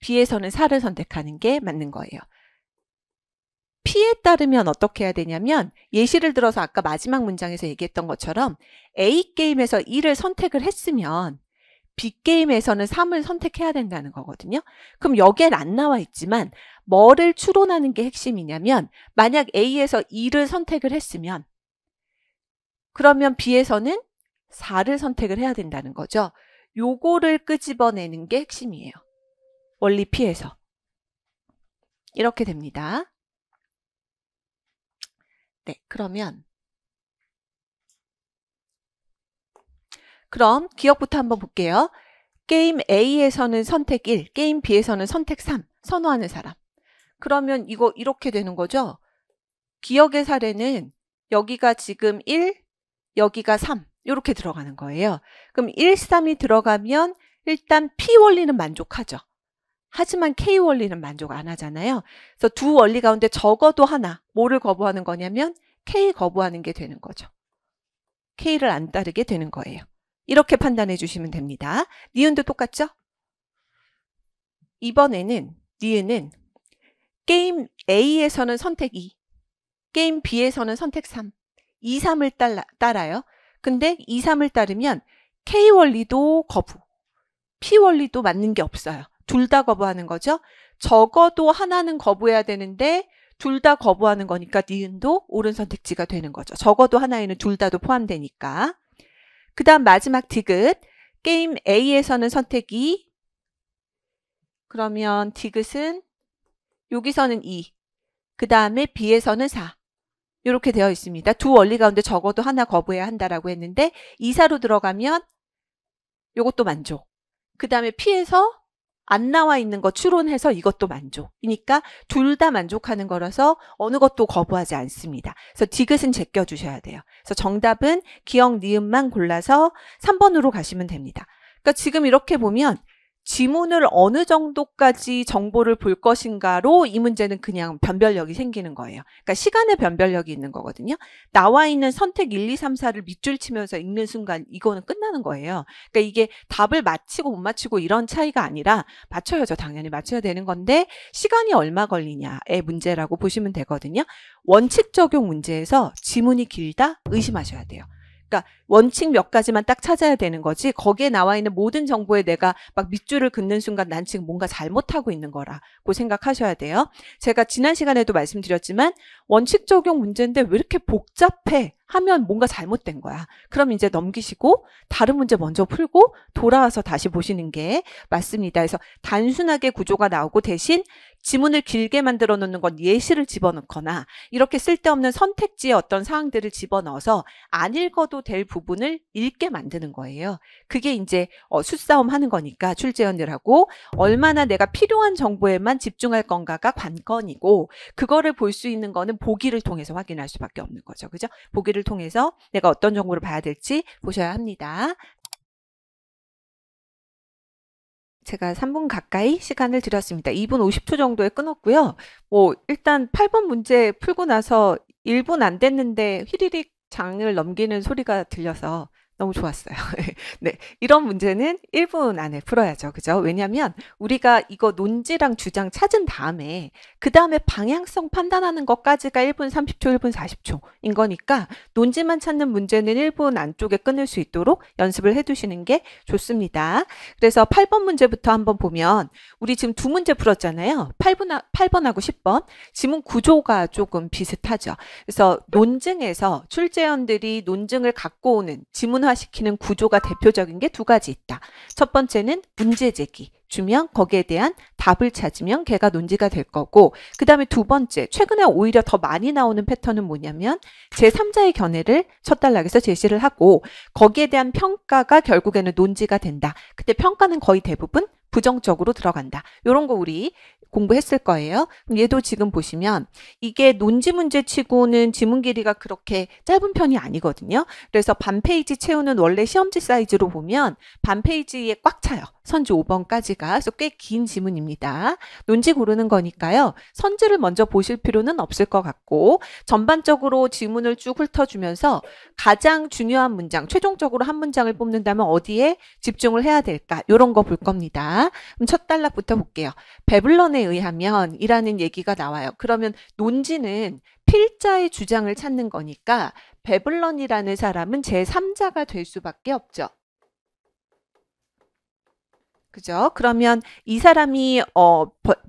B에서는 4를 선택하는 게 맞는 거예요. P에 따르면 어떻게 해야 되냐면 예시를 들어서 아까 마지막 문장에서 얘기했던 것처럼 A 게임에서 2를 선택을 했으면 B게임에서는 3을 선택해야 된다는 거거든요. 그럼 여기엔 안 나와 있지만 뭐를 추론하는 게 핵심이냐면 만약 A에서 2를 선택을 했으면 그러면 B에서는 4를 선택을 해야 된다는 거죠. 요거를 끄집어내는 게 핵심이에요. 원리 P에서. 이렇게 됩니다. 네, 그럼 기억부터 한번 볼게요. 게임 A에서는 선택 1, 게임 B에서는 선택 3 선호하는 사람. 그러면 이거 이렇게 되는 거죠. 기억의 사례는 여기가 지금 1, 여기가 3 이렇게 들어가는 거예요. 그럼 1, 3이 들어가면 일단 P 원리는 만족하죠. 하지만 K 원리는 만족 안 하잖아요. 그래서 두 원리 가운데 적어도 하나, 뭐를 거부하는 거냐면 K 거부하는 게 되는 거죠. K를 안 따르게 되는 거예요. 이렇게 판단해 주시면 됩니다. 니은도 똑같죠? 이번에는 니은은 게임 A에서는 선택 2, 게임 B에서는 선택 3, 2, 3을 따라요. 근데 2, 3을 따르면 K 원리도 거부, P 원리도 맞는 게 없어요. 둘 다 거부하는 거죠. 적어도 하나는 거부해야 되는데 둘 다 거부하는 거니까 니은도 옳은 선택지가 되는 거죠. 적어도 하나에는 둘 다도 포함되니까. 그 다음 마지막 디귿. 게임 A에서는 선택이, 그러면 디귿은 여기서는 2, 그 다음에 B에서는 4. 이렇게 되어 있습니다. 두 원리 가운데 적어도 하나 거부해야 한다라고 했는데 2사로 들어가면 이것도 만족. 그 다음에 P에서 안 나와 있는 거 추론해서 이것도 만족이니까 둘 다 만족하는 거라서 어느 것도 거부하지 않습니다. 그래서 디귿은 제껴주셔야 돼요. 그래서 정답은 기억, 니은만 골라서 3번으로 가시면 됩니다. 그러니까 지금 이렇게 보면 지문을 어느 정도까지 정보를 볼 것인가로 이 문제는 그냥 변별력이 생기는 거예요. 그러니까 시간의 변별력이 있는 거거든요. 나와 있는 선택 1, 2, 3, 4를 밑줄 치면서 읽는 순간 이거는 끝나는 거예요. 그러니까 이게 답을 맞히고 못 맞히고 이런 차이가 아니라 맞춰야죠. 당연히 맞춰야 되는 건데 시간이 얼마 걸리냐의 문제라고 보시면 되거든요. 원칙 적용 문제에서 지문이 길다? 의심하셔야 돼요. 그러니까 원칙 몇 가지만 딱 찾아야 되는 거지 거기에 나와 있는 모든 정보에 내가 막 밑줄을 긋는 순간 난 지금 뭔가 잘못하고 있는 거라고 생각하셔야 돼요. 제가 지난 시간에도 말씀드렸지만 원칙 적용 문제인데 왜 이렇게 복잡해? 하면 뭔가 잘못된 거야. 그럼 이제 넘기시고 다른 문제 먼저 풀고 돌아와서 다시 보시는 게 맞습니다. 그래서 단순하게 구조가 나오고 대신 지문을 길게 만들어 놓는 건 예시를 집어넣거나 이렇게 쓸데없는 선택지의 어떤 사항들을 집어넣어서 안 읽어도 될 부분을 읽게 만드는 거예요. 그게 이제 수싸움 하는 거니까 출제원들하고 얼마나 내가 필요한 정보에만 집중할 건가가 관건이고 그거를 볼 수 있는 거는 보기를 통해서 확인할 수밖에 없는 거죠. 그죠? 보기를 통해서 내가 어떤 정보를 봐야 될지 보셔야 합니다. 제가 3분 가까이 시간을 드렸습니다. 2분 50초 정도에 끊었고요. 일단 8번 문제 풀고 나서 1분 안 됐는데 휘리릭 장을 넘기는 소리가 들려서 너무 좋았어요. 네, 이런 문제는 1분 안에 풀어야죠. 그죠? 왜냐하면 우리가 이거 논지랑 주장 찾은 다음에 그 다음에 방향성 판단하는 것까지가 1분 30초, 1분 40초인 거니까 논지만 찾는 문제는 1분 안쪽에 끊을 수 있도록 연습을 해두시는 게 좋습니다. 그래서 8번 문제부터 한번 보면 우리 지금 두 문제 풀었잖아요. 8번하고 10번. 지문 구조가 조금 비슷하죠. 그래서 논증에서 출제원들이 논증을 갖고 오는 지문화시키는 구조가 대표적인 게 두 가지 있다. 첫 번째는 문제 제기 주면 거기에 대한 답을 찾으면 걔가 논지가 될 거고 그 다음에 두 번째 최근에 오히려 더 많이 나오는 패턴은 뭐냐면 제3자의 견해를 첫 단락에서 제시를 하고 거기에 대한 평가가 결국에는 논지가 된다. 그때 평가는 거의 대부분 부정적으로 들어간다. 이런 거 우리 공부했을 거예요. 그럼 얘도 지금 보시면 이게 논지 문제 치고는 지문 길이가 그렇게 짧은 편이 아니거든요. 그래서 반 페이지 채우는 원래 시험지 사이즈로 보면 반 페이지에 꽉 차요. 선지 5번까지가. 그래서 꽤 긴 지문입니다. 논지 고르는 거니까요. 선지를 먼저 보실 필요는 없을 것 같고 전반적으로 지문을 쭉 훑어주면서 가장 중요한 문장, 최종적으로 한 문장을 뽑는다면 어디에 집중을 해야 될까? 이런 거 볼 겁니다. 그럼 첫 단락부터 볼게요. 배블런에 의하면 이라는 얘기가 나와요. 그러면 논지는 필자의 주장을 찾는 거니까 배블런이라는 사람은 제3자가 될 수밖에 없죠. 그죠? 그러면 이 사람이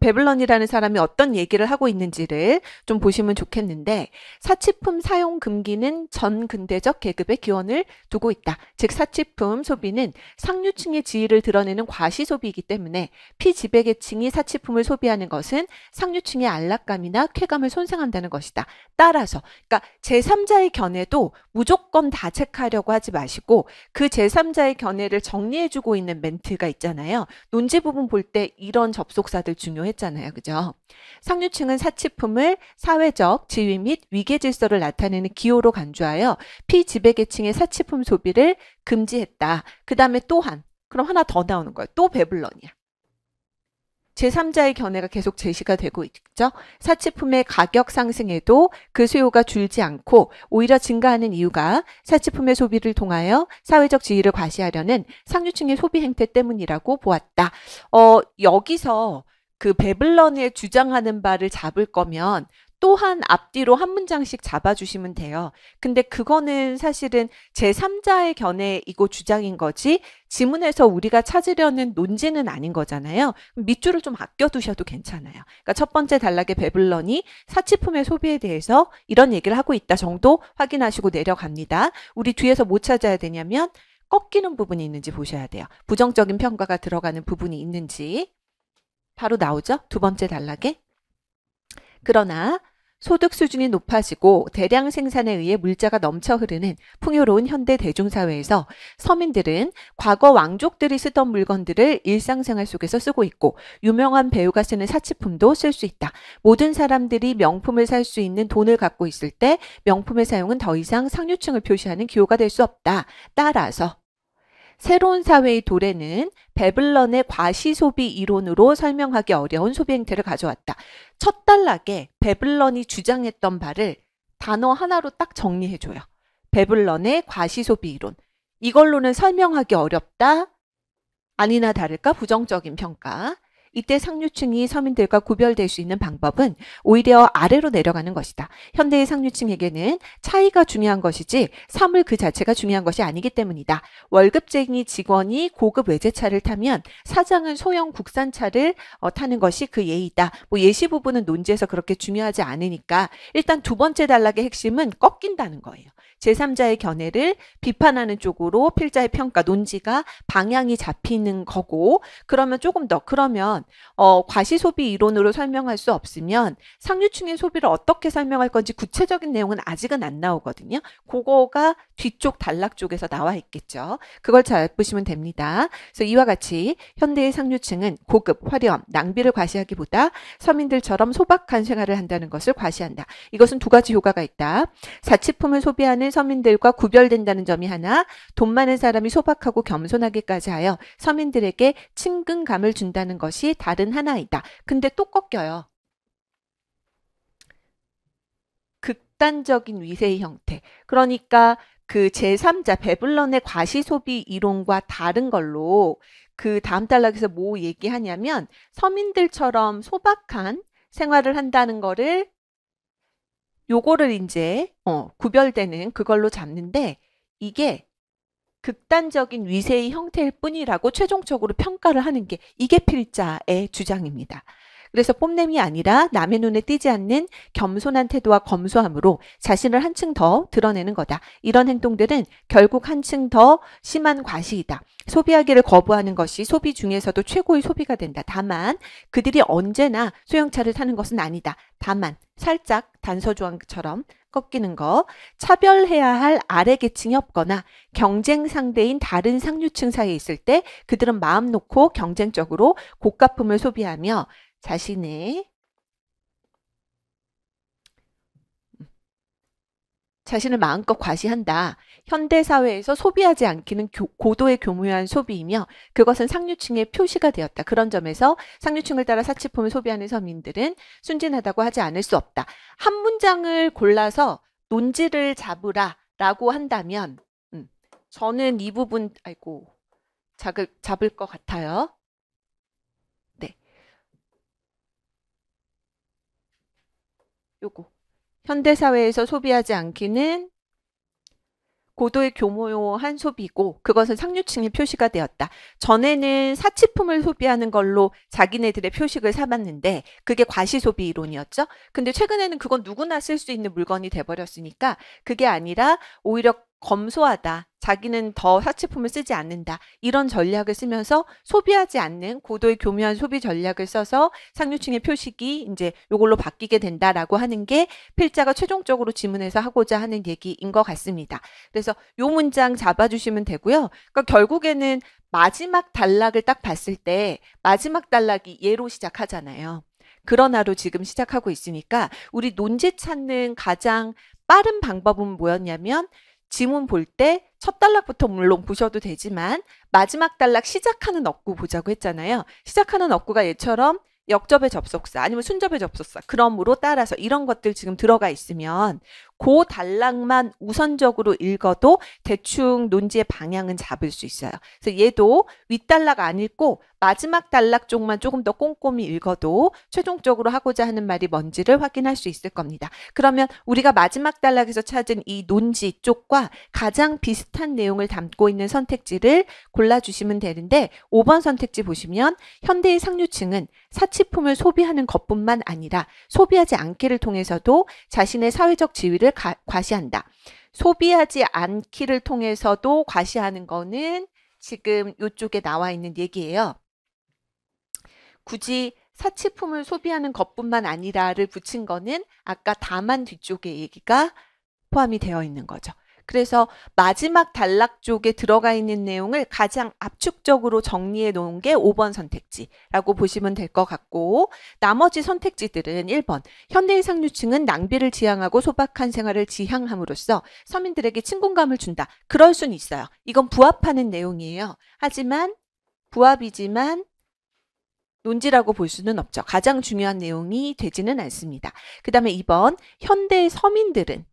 배블런이라는 사람이 어떤 얘기를 하고 있는지를 좀 보시면 좋겠는데 사치품 사용 금기는 전 근대적 계급의 기원을 두고 있다. 즉 사치품 소비는 상류층의 지위를 드러내는 과시소비이기 때문에 피지배계층이 사치품을 소비하는 것은 상류층의 안락감이나 쾌감을 손상한다는 것이다. 따라서 그러니까 제3자의 견해도 무조건 다 체크하려고 하지 마시고 그 제3자의 견해를 정리해주고 있는 멘트가 있잖아요. 논지 부분 볼 때 이런 접속사들 중요했잖아요. 그죠? 상류층은 사치품을 사회적 지위 및 위계 질서를 나타내는 기호로 간주하여 피지배계층의 사치품 소비를 금지했다. 그 다음에 또한 그럼 하나 더 나오는 거예요. 또 배블런이야. 제3자의 견해가 계속 제시가 되고 있죠. 사치품의 가격 상승에도 그 수요가 줄지 않고 오히려 증가하는 이유가 사치품의 소비를 통하여 사회적 지위를 과시하려는 상류층의 소비 행태 때문이라고 보았다. 여기서 그 배블런의 주장하는 바를 잡을 거면 또한 앞뒤로 한 문장씩 잡아주시면 돼요. 근데 그거는 사실은 제3자의 견해이고 주장인 거지 지문에서 우리가 찾으려는 논지는 아닌 거잖아요. 밑줄을 좀 아껴두셔도 괜찮아요. 그러니까 첫 번째 단락의 베블런이 사치품의 소비에 대해서 이런 얘기를 하고 있다 정도 확인하시고 내려갑니다. 우리 뒤에서 뭐 찾아야 되냐면 꺾이는 부분이 있는지 보셔야 돼요. 부정적인 평가가 들어가는 부분이 있는지. 바로 나오죠? 두 번째 단락에. 그러나 소득 수준이 높아지고 대량 생산에 의해 물자가 넘쳐 흐르는 풍요로운 현대 대중사회에서 서민들은 과거 왕족들이 쓰던 물건들을 일상생활 속에서 쓰고 있고 유명한 배우가 쓰는 사치품도 쓸 수 있다. 모든 사람들이 명품을 살 수 있는 돈을 갖고 있을 때 명품의 사용은 더 이상 상류층을 표시하는 기호가 될 수 없다. 따라서 새로운 사회의 도래는 베블런의 과시소비 이론으로 설명하기 어려운 소비 행태를 가져왔다. 첫 단락에 베블런이 주장했던 바를 단어 하나로 딱 정리해줘요. 베블런의 과시소비 이론. 이걸로는 설명하기 어렵다. 아니나 다를까 부정적인 평가. 이때 상류층이 서민들과 구별될 수 있는 방법은 오히려 아래로 내려가는 것이다. 현대의 상류층에게는 차이가 중요한 것이지 사물 그 자체가 중요한 것이 아니기 때문이다. 월급쟁이 직원이 고급 외제차를 타면 사장은 소형 국산차를 타는 것이 그 예의다. 뭐 예시 부분은 논지에서 그렇게 중요하지 않으니까 일단 두 번째 단락의 핵심은 꺾인다는 거예요. 제3자의 견해를 비판하는 쪽으로 필자의 평가, 논지가 방향이 잡히는 거고 그러면 조금 더 그러면 과시소비 이론으로 설명할 수 없으면 상류층의 소비를 어떻게 설명할 건지 구체적인 내용은 아직은 안 나오거든요. 그거가 뒤쪽 단락 쪽에서 나와 있겠죠. 그걸 잘 보시면 됩니다. 그래서 이와 같이 현대의 상류층은 고급, 화려함, 낭비를 과시하기보다 서민들처럼 소박한 생활을 한다는 것을 과시한다. 이것은 두 가지 효과가 있다. 사치품을 소비하는 서민들과 구별된다는 점이 하나, 돈 많은 사람이 소박하고 겸손하기까지 하여 서민들에게 친근감을 준다는 것이 다른 하나이다. 근데 또 꺾여요. 극단적인 위세의 형태. 그러니까 그 제3자 베블런의 과시소비 이론과 다른 걸로 그 다음 단락에서 뭐 얘기하냐면 서민들처럼 소박한 생활을 한다는 거를 요거를 이제 구별되는 그걸로 잡는데 이게 극단적인 위세의 형태일 뿐이라고 최종적으로 평가를 하는 게 이게 필자의 주장입니다. 그래서 뽐냄이 아니라 남의 눈에 띄지 않는 겸손한 태도와 검소함으로 자신을 한층 더 드러내는 거다. 이런 행동들은 결국 한층 더 심한 과시이다. 소비하기를 거부하는 것이 소비 중에서도 최고의 소비가 된다. 다만 그들이 언제나 소형차를 타는 것은 아니다. 다만 살짝 단서조항처럼 꺾이는 거, 차별해야 할 아래 계층이 없거나 경쟁 상대인 다른 상류층 사이에 있을 때 그들은 마음 놓고 경쟁적으로 고가품을 소비하며 자신을 마음껏 과시한다. 현대사회에서 소비하지 않기는 고도의 교묘한 소비이며 그것은 상류층의 표시가 되었다. 그런 점에서 상류층을 따라 사치품을 소비하는 서민들은 순진하다고 하지 않을 수 없다. 한 문장을 골라서 논지를 잡으라 라고 한다면 저는 이 부분 잡을 것 같아요. 네, 요거. 현대사회에서 소비하지 않기는 고도의 교묘한 소비고 그것은 상류층의 표시가 되었다. 전에는 사치품을 소비하는 걸로 자기네들의 표식을 삼았는데 그게 과시소비 이론이었죠. 근데 최근에는 그건 누구나 쓸 수 있는 물건이 돼버렸으니까 그게 아니라 오히려 검소하다. 자기는 더 사치품을 쓰지 않는다. 이런 전략을 쓰면서 소비하지 않는 고도의 교묘한 소비 전략을 써서 상류층의 표식이 이제 이걸로 바뀌게 된다라고 하는 게 필자가 최종적으로 지문에서 하고자 하는 얘기인 것 같습니다. 그래서 이 문장 잡아주시면 되고요. 그러니까 결국에는 마지막 단락을 딱 봤을 때 마지막 단락이 예로 시작하잖아요. 그러나로 지금 시작하고 있으니까 우리 논지 찾는 가장 빠른 방법은 뭐였냐면 지문 볼 때 첫 단락부터 물론 보셔도 되지만 마지막 단락 시작하는 어구 보자고 했잖아요. 시작하는 어구가 얘처럼 역접의 접속사 아니면 순접의 접속사 그러므로 따라서 이런 것들 지금 들어가 있으면 그 단락만 우선적으로 읽어도 대충 논지의 방향은 잡을 수 있어요. 그래서 얘도 윗단락 안 읽고 마지막 단락 쪽만 조금 더 꼼꼼히 읽어도 최종적으로 하고자 하는 말이 뭔지를 확인할 수 있을 겁니다. 그러면 우리가 마지막 단락에서 찾은 이 논지 쪽과 가장 비슷한 내용을 담고 있는 선택지를 골라주시면 되는데 5번 선택지 보시면 현대의 상류층은 사치품을 소비하는 것뿐만 아니라 소비하지 않기를 통해서도 자신의 사회적 지위를 과시한다. 소비하지 않기를 통해서도 과시하는 거는 지금 이쪽에 나와 있는 얘기예요. 굳이 사치품을 소비하는 것뿐만 아니라를 붙인 거는 아까 다만 뒤쪽에 얘기가 포함이 되어 있는 거죠. 그래서 마지막 단락 쪽에 들어가 있는 내용을 가장 압축적으로 정리해 놓은 게 5번 선택지라고 보시면 될 것 같고 나머지 선택지들은 1번 현대의 상류층은 낭비를 지향하고 소박한 생활을 지향함으로써 서민들에게 친근감을 준다. 그럴 수는 있어요. 이건 부합하는 내용이에요. 하지만 부합이지만 논지라고 볼 수는 없죠. 가장 중요한 내용이 되지는 않습니다. 그 다음에 2번 현대 서민들은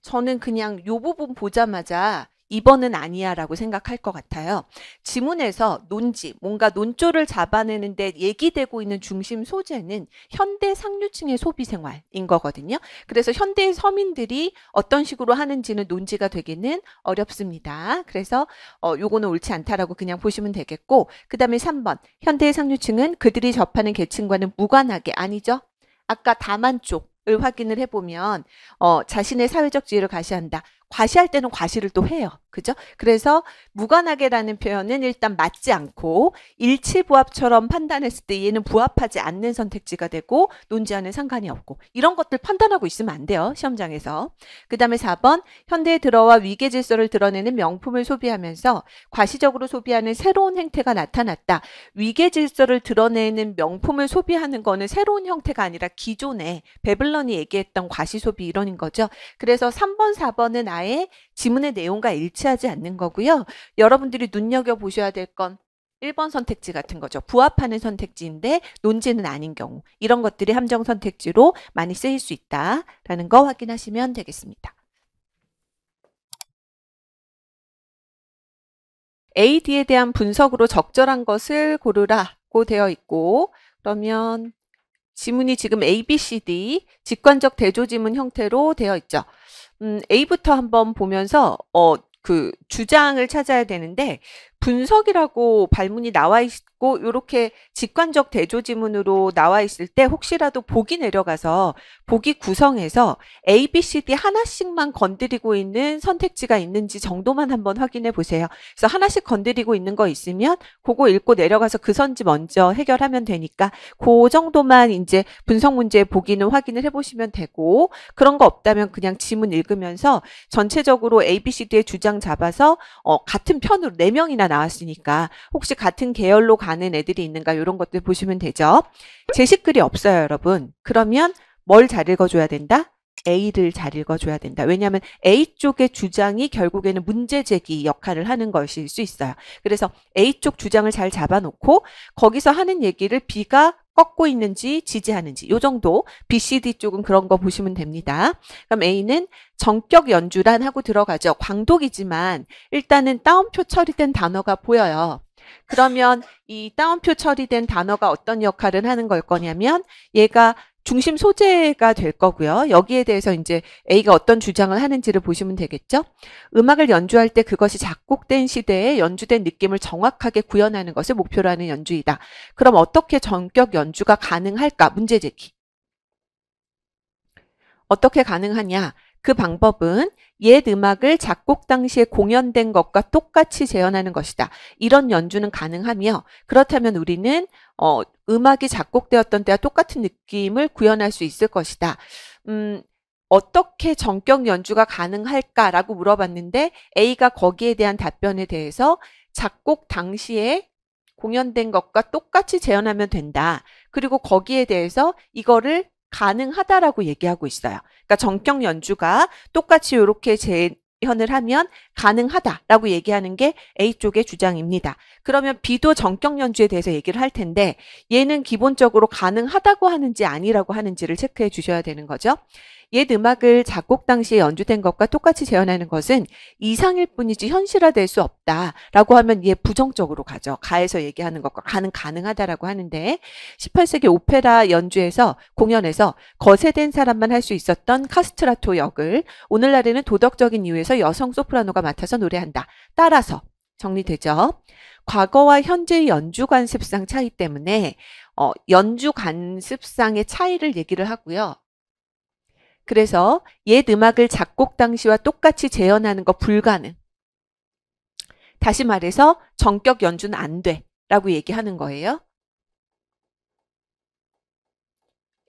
저는 그냥 요 부분 보자마자 2번은 아니야 라고 생각할 것 같아요. 지문에서 논지, 뭔가 논조를 잡아내는데 얘기되고 있는 중심 소재는 현대 상류층의 소비 생활인 거거든요. 그래서 현대의 서민들이 어떤 식으로 하는지는 논지가 되기는 어렵습니다. 그래서 요거는 옳지 않다라고 그냥 보시면 되겠고 그 다음에 3번 현대의 상류층은 그들이 접하는 계층과는 무관하게 아니죠. 아까 다만 쪽을 확인을 해보면 자신의 사회적 지위를 과시한다. 과시할 때는 과시를 또 해요. 그죠? 그래서 무관하게라는 표현은 일단 맞지 않고 일치부합처럼 판단했을 때 얘는 부합하지 않는 선택지가 되고 논지와는 상관이 없고 이런 것들 판단하고 있으면 안 돼요. 시험장에서. 그 다음에 4번 현대에 들어와 위계 질서를 드러내는 명품을 소비하면서 과시적으로 소비하는 새로운 행태가 나타났다. 위계 질서를 드러내는 명품을 소비하는 거는 새로운 형태가 아니라 기존에 베블런이 얘기했던 과시소비 이론인 거죠. 그래서 3번, 4번은 아예 지문의 내용과 일치하지 않는 거고요. 여러분들이 눈여겨보셔야 될 건 1번 선택지 같은 거죠. 부합하는 선택지인데 논지는 아닌 경우. 이런 것들이 함정 선택지로 많이 쓰일 수 있다라는 거 확인하시면 되겠습니다. A, D에 대한 분석으로 적절한 것을 고르라고 되어 있고 그러면 지문이 지금 A, B, C, D 직관적 대조지문 형태로 되어 있죠. A부터 한번 보면서 그 주장을 찾아야 되는데 분석이라고 발문이 나와 있고 이렇게 직관적 대조지문으로 나와 있을 때 혹시라도 보기 내려가서 보기 구성에서 A, B, C, D 하나씩만 건드리고 있는 선택지가 있는지 정도만 한번 확인해 보세요. 그래서 하나씩 건드리고 있는 거 있으면 그거 읽고 내려가서 그 선지 먼저 해결하면 되니까 그 정도만 이제 분석 문제 보기는 확인을 해보시면 되고 그런 거 없다면 그냥 지문 읽으면서 전체적으로 A, B, C, D의 주장 잡아서 같은 편으로 4명이나 나왔으니까 혹시 같은 계열로 가는 애들이 있는가 이런 것들 보시면 되죠. 제시글이 없어요, 여러분. 그러면 뭘 잘 읽어줘야 된다? A를 잘 읽어줘야 된다. 왜냐하면 A 쪽의 주장이 결국에는 문제 제기 역할을 하는 것일 수 있어요. 그래서 A 쪽 주장을 잘 잡아놓고 거기서 하는 얘기를 B가 꺾고 있는지 지지하는지 이 정도 B, C, D 쪽은 그런 거 보시면 됩니다. 그럼 A는 정격 연주란 하고 들어가죠. 광독이지만 일단은 따옴표 처리된 단어가 보여요. 그러면 이 따옴표 처리된 단어가 어떤 역할을 하는 걸 거냐면 얘가 중심 소재가 될 거고요. 여기에 대해서 이제 A가 어떤 주장을 하는지를 보시면 되겠죠. 음악을 연주할 때 그것이 작곡된 시대에 연주된 느낌을 정확하게 구현하는 것을 목표로 하는 연주이다. 그럼 어떻게 전격 연주가 가능할까? 문제 제기. 어떻게 가능하냐? 그 방법은 옛 음악을 작곡 당시에 공연된 것과 똑같이 재현하는 것이다. 이런 연주는 가능하며 그렇다면 우리는 음악이 작곡되었던 때와 똑같은 느낌을 구현할 수 있을 것이다. 어떻게 전격 연주가 가능할까라고 물어봤는데 A가 거기에 대한 답변에 대해서 작곡 당시에 공연된 것과 똑같이 재현하면 된다. 그리고 거기에 대해서 이거를 가능하다라고 얘기하고 있어요. 그러니까 전격 연주가 똑같이 이렇게 재현을 하면 가능하다라고 얘기하는 게 A 쪽의 주장입니다. 그러면 B도 전격 연주에 대해서 얘기를 할 텐데 얘는 기본적으로 가능하다고 하는지 아니라고 하는지를 체크해 주셔야 되는 거죠. 옛 음악을 작곡 당시에 연주된 것과 똑같이 재현하는 것은 이상일 뿐이지 현실화될 수 없다라고 하면 얘 부정적으로 가죠. 가에서 얘기하는 것과 가는 가능하다라고 하는데 18세기 오페라 연주에서 공연에서 거세된 사람만 할 수 있었던 카스트라토 역을 오늘날에는 도덕적인 이유에서 여성 소프라노가 맡아서 노래한다. 따라서 정리되죠. 과거와 현재의 연주 관습상 차이 때문에 연주 관습상의 차이를 얘기를 하고요. 그래서 옛 음악을 작곡 당시와 똑같이 재현하는 거 불가능. 다시 말해서 전격 연주는 안 돼 라고 얘기하는 거예요.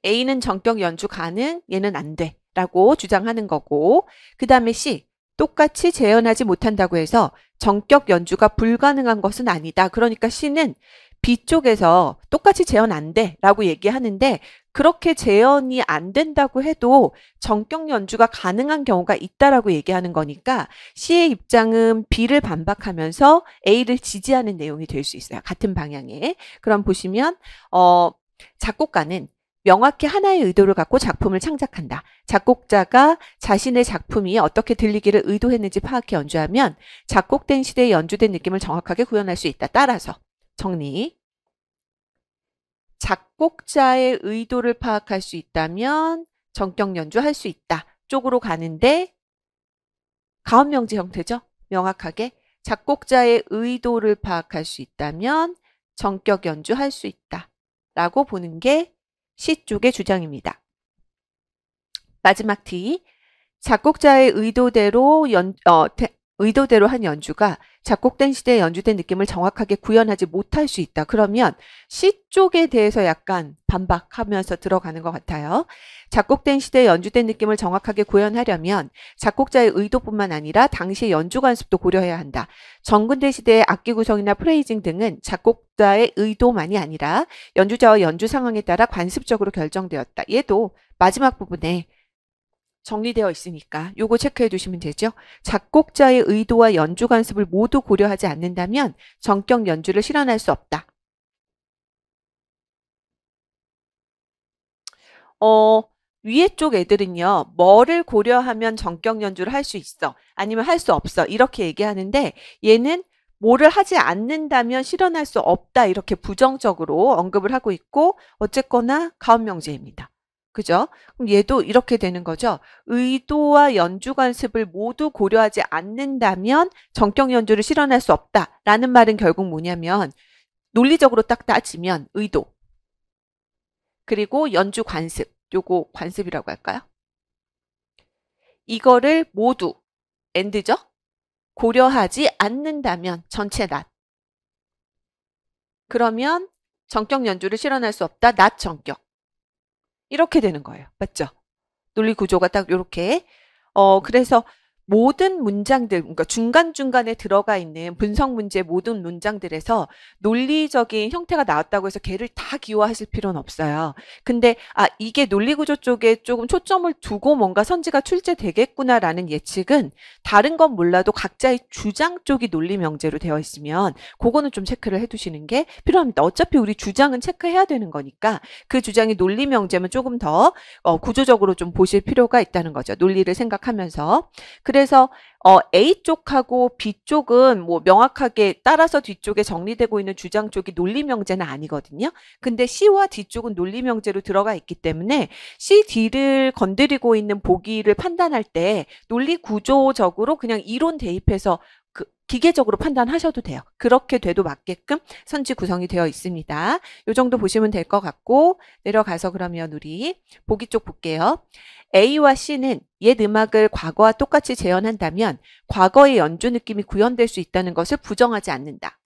A는 전격 연주 가능, 얘는 안 돼 라고 주장하는 거고, 그 다음에 C, 똑같이 재현하지 못한다고 해서 전격 연주가 불가능한 것은 아니다. 그러니까 C는 B쪽에서 똑같이 재현 안 돼 라고 얘기하는데, 그렇게 재현이 안 된다고 해도 전격 연주가 가능한 경우가 있다라고 얘기하는 거니까 C의 입장은 B를 반박하면서 A를 지지하는 내용이 될 수 있어요. 같은 방향에. 그럼 보시면 작곡가는 명확히 하나의 의도를 갖고 작품을 창작한다. 작곡자가 자신의 작품이 어떻게 들리기를 의도했는지 파악해 연주하면 작곡된 시대에 연주된 느낌을 정확하게 구현할 수 있다. 따라서 정리. 작곡자의 의도를 파악할 수 있다면 전격 연주할 수 있다. 쪽으로 가는데 가운명제 형태죠. 명확하게 작곡자의 의도를 파악할 수 있다면 전격 연주할 수 있다. 라고 보는 게 C쪽의 주장입니다. 마지막 T. 작곡자의 의도대로 한 연주가 작곡된 시대에 연주된 느낌을 정확하게 구현하지 못할 수 있다. 그러면 C쪽에 대해서 약간 반박하면서 들어가는 것 같아요. 작곡된 시대에 연주된 느낌을 정확하게 구현하려면 작곡자의 의도뿐만 아니라 당시의 연주 관습도 고려해야 한다. 전근대 시대의 악기 구성이나 프레이징 등은 작곡자의 의도만이 아니라 연주자와 연주 상황에 따라 관습적으로 결정되었다. 얘도 마지막 부분에 정리되어 있으니까 요거 체크해 두시면 되죠. 작곡자의 의도와 연주 관습을 모두 고려하지 않는다면 전격 연주를 실현할 수 없다. 위에 쪽 애들은요. 뭐를 고려하면 전격 연주를 할 수 있어. 아니면 할 수 없어. 이렇게 얘기하는데 얘는 뭐를 하지 않는다면 실현할 수 없다. 이렇게 부정적으로 언급을 하고 있고 어쨌거나 가운명제입니다. 그죠? 그럼 얘도 이렇게 되는 거죠. 의도와 연주 관습을 모두 고려하지 않는다면 전격 연주를 실현할 수 없다라는 말은 결국 뭐냐면 논리적으로 딱 따지면 의도 그리고 연주 관습, 요거 관습이라고 할까요? 이거를 모두 and죠? 고려하지 않는다면 전체 not. 그러면 전격 연주를 실현할 수 없다. not 전격. 이렇게 되는 거예요. 맞죠? 논리 구조가 딱 이렇게. 그래서 모든 문장들, 그러니까 중간중간에 들어가 있는 분석 문제 모든 문장들에서 논리적인 형태가 나왔다고 해서 걔를 다 기호하실 필요는 없어요. 근데 이게 논리 구조 쪽에 조금 초점을 두고 뭔가 선지가 출제되겠구나라는 예측은 다른 건 몰라도 각자의 주장 쪽이 논리 명제로 되어 있으면 그거는 좀 체크를 해두시는 게 필요합니다. 어차피 우리 주장은 체크해야 되는 거니까 그 주장이 논리 명제면 조금 더 구조적으로 좀 보실 필요가 있다는 거죠. 논리를 생각하면서. 그래서 A쪽하고 B쪽은 뭐 명확하게 따라서 뒤쪽에 정리되고 있는 주장 쪽이 논리 명제는 아니거든요. 근데 C와 D쪽은 논리 명제로 들어가 있기 때문에 C, D를 건드리고 있는 보기를 판단할 때 논리 구조적으로 그냥 이론 대입해서 기계적으로 판단하셔도 돼요. 그렇게 돼도 맞게끔 선지 구성이 되어 있습니다. 이 정도 보시면 될 것 같고 내려가서 그러면 우리 보기 쪽 볼게요. A와 C는 옛 음악을 과거와 똑같이 재현한다면 과거의 연주 느낌이 구현될 수 있다는 것을 부정하지 않는다.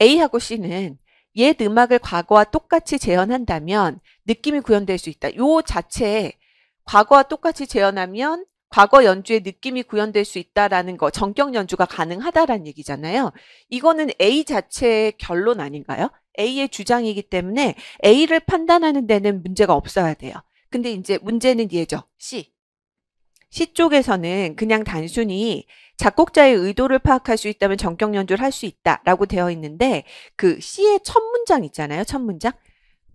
A하고 C는 옛 음악을 과거와 똑같이 재현한다면 느낌이 구현될 수 있다. 요 자체에 과거와 똑같이 재현하면 과거 연주의 느낌이 구현될 수 있다라는 거, 전격 연주가 가능하다라는 얘기잖아요. 이거는 A 자체의 결론 아닌가요? A의 주장이기 때문에 A를 판단하는 데는 문제가 없어야 돼요. 근데 이제 문제는 얘죠. C. C 쪽에서는 그냥 단순히 작곡자의 의도를 파악할 수 있다면 전격 연주를 할 수 있다라고 되어 있는데 그 C의 첫 문장 있잖아요. 첫 문장.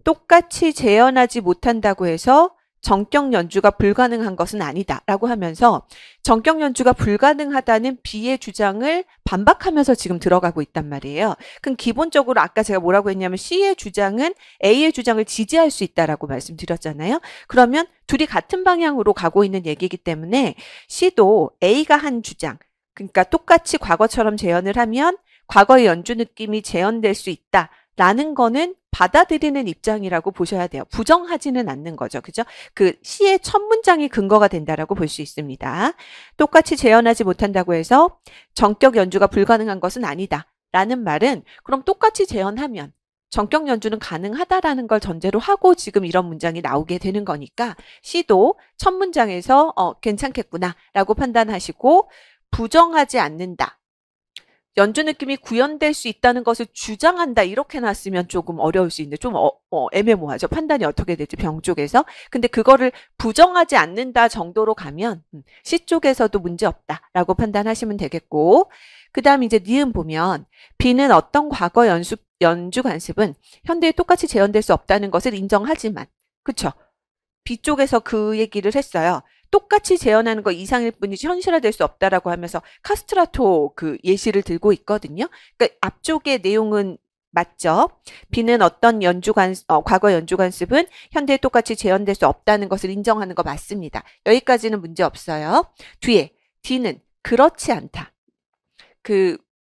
똑같이 재현하지 못한다고 해서 전격 연주가 불가능한 것은 아니다 라고 하면서 전격 연주가 불가능하다는 B의 주장을 반박하면서 지금 들어가고 있단 말이에요. 그럼 기본적으로 아까 제가 뭐라고 했냐면 C의 주장은 A의 주장을 지지할 수 있다라고 말씀드렸잖아요. 그러면 둘이 같은 방향으로 가고 있는 얘기이기 때문에 C도 A가 한 주장, 그러니까 똑같이 과거처럼 재현을 하면 과거의 연주 느낌이 재현될 수 있다라는 거는 받아들이는 입장이라고 보셔야 돼요. 부정하지는 않는 거죠. 그죠? 그 C의 첫 문장이 근거가 된다라고 볼 수 있습니다. 똑같이 재현하지 못한다고 해서 전격 연주가 불가능한 것은 아니다 라는 말은 그럼 똑같이 재현하면 전격 연주는 가능하다라는 걸 전제로 하고 지금 이런 문장이 나오게 되는 거니까 C도 첫 문장에서 괜찮겠구나 라고 판단하시고 부정하지 않는다. 연주 느낌이 구현될 수 있다는 것을 주장한다 이렇게 놨으면 조금 어려울 수 있는데 좀 애매모호하죠. 판단이 어떻게 될지 병 쪽에서. 근데 그거를 부정하지 않는다 정도로 가면 C 쪽에서도 문제없다라고 판단하시면 되겠고 그 다음 이제 니은 보면 B는 어떤 과거 연주 관습은 현대에 똑같이 재현될 수 없다는 것을 인정하지만 그쵸? B 쪽에서 그 얘기를 했어요. 똑같이 재현하는 거 이상일 뿐이지 현실화될 수 없다라고 하면서 카스트라토 그 예시를 들고 있거든요. 그러니까 앞쪽의 내용은 맞죠? B는 어떤 과거 연주 관습은 현대에 똑같이 재현될 수 없다는 것을 인정하는 거 맞습니다. 여기까지는 문제 없어요. 뒤에 D는 그렇지 않다.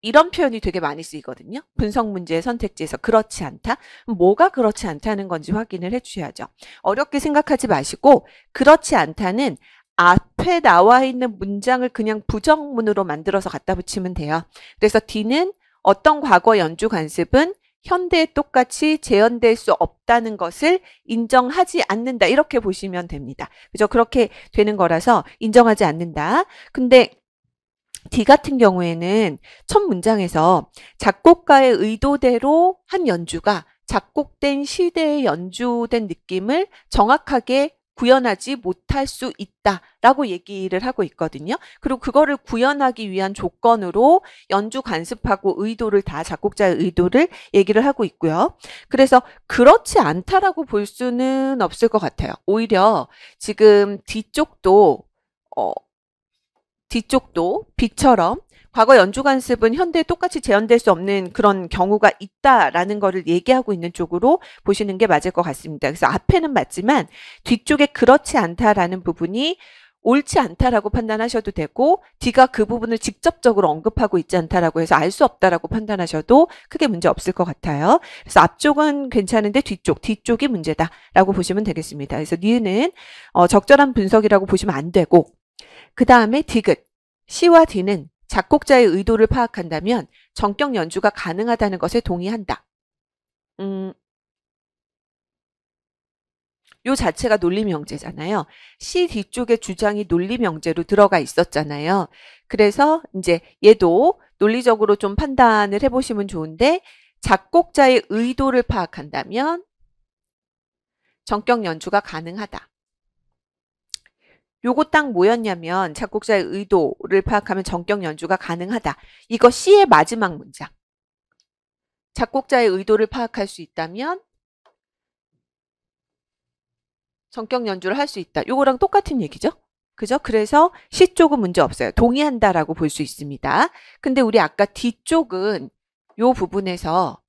이런 표현이 되게 많이 쓰이거든요. 분석 문제의 선택지에서 그렇지 않다. 뭐가 그렇지 않다는 건지 확인을 해주셔야죠. 어렵게 생각하지 마시고 그렇지 않다는 앞에 나와 있는 문장을 그냥 부정문으로 만들어서 갖다 붙이면 돼요. 그래서 D는 어떤 과거 연주 관습은 현대에 똑같이 재현될 수 없다는 것을 인정하지 않는다. 이렇게 보시면 됩니다. 그죠? 그렇게 되는 거라서 인정하지 않는다. 근데 D 같은 경우에는 첫 문장에서 작곡가의 의도대로 한 연주가 작곡된 시대에 연주된 느낌을 정확하게 구현하지 못할 수 있다라고 얘기를 하고 있거든요. 그리고 그거를 구현하기 위한 조건으로 연주 관습하고 의도를 다 작곡자의 의도를 얘기를 하고 있고요. 그래서 그렇지 않다라고 볼 수는 없을 것 같아요. 오히려 지금 뒤쪽도 B처럼 과거 연주 관습은 현대에 똑같이 재현될 수 없는 그런 경우가 있다라는 거를 얘기하고 있는 쪽으로 보시는 게 맞을 것 같습니다. 그래서 앞에는 맞지만 뒤쪽에 그렇지 않다라는 부분이 옳지 않다라고 판단하셔도 되고 D가 그 부분을 직접적으로 언급하고 있지 않다라고 해서 알 수 없다라고 판단하셔도 크게 문제 없을 것 같아요. 그래서 앞쪽은 괜찮은데 뒤쪽이 문제다라고 보시면 되겠습니다. 그래서 니은은 적절한 분석이라고 보시면 안 되고 그 다음에 디귿, C와 D는 작곡자의 의도를 파악한다면 전격 연주가 가능하다는 것에 동의한다. 요 자체가 논리명제잖아요. C, D 쪽의 주장이 논리명제로 들어가 있었잖아요. 그래서 이제 얘도 논리적으로 좀 판단을 해보시면 좋은데 작곡자의 의도를 파악한다면 전격 연주가 가능하다. 요거 딱 뭐였냐면 작곡자의 의도를 파악하면 전격 연주가 가능하다. 이거 C의 마지막 문장. 작곡자의 의도를 파악할 수 있다면 전격 연주를 할 수 있다. 요거랑 똑같은 얘기죠. 그죠? 그래서 C 쪽은 문제 없어요. 동의한다라고 볼 수 있습니다. 근데 우리 아까 D 쪽은 요 부분에서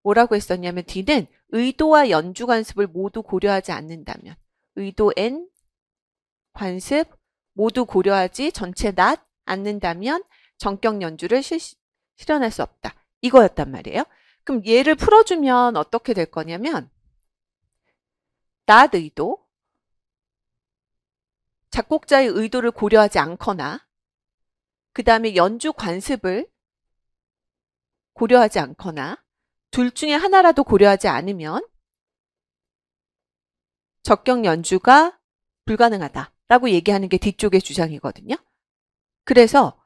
뭐라고 했었냐면 D는 의도와 연주 관습을 모두 고려하지 않는다면 의도 N, 관습 모두 고려하지 전체 not 않는다면 전격 연주를 실현할 수 없다. 이거였단 말이에요. 그럼 얘를 풀어주면 어떻게 될 거냐면 not 의도, 작곡자의 의도를 고려하지 않거나 그 다음에 연주 관습을 고려하지 않거나 둘 중에 하나라도 고려하지 않으면 적격 연주가 불가능하다라고 얘기하는 게 뒤쪽의 주장이거든요. 그래서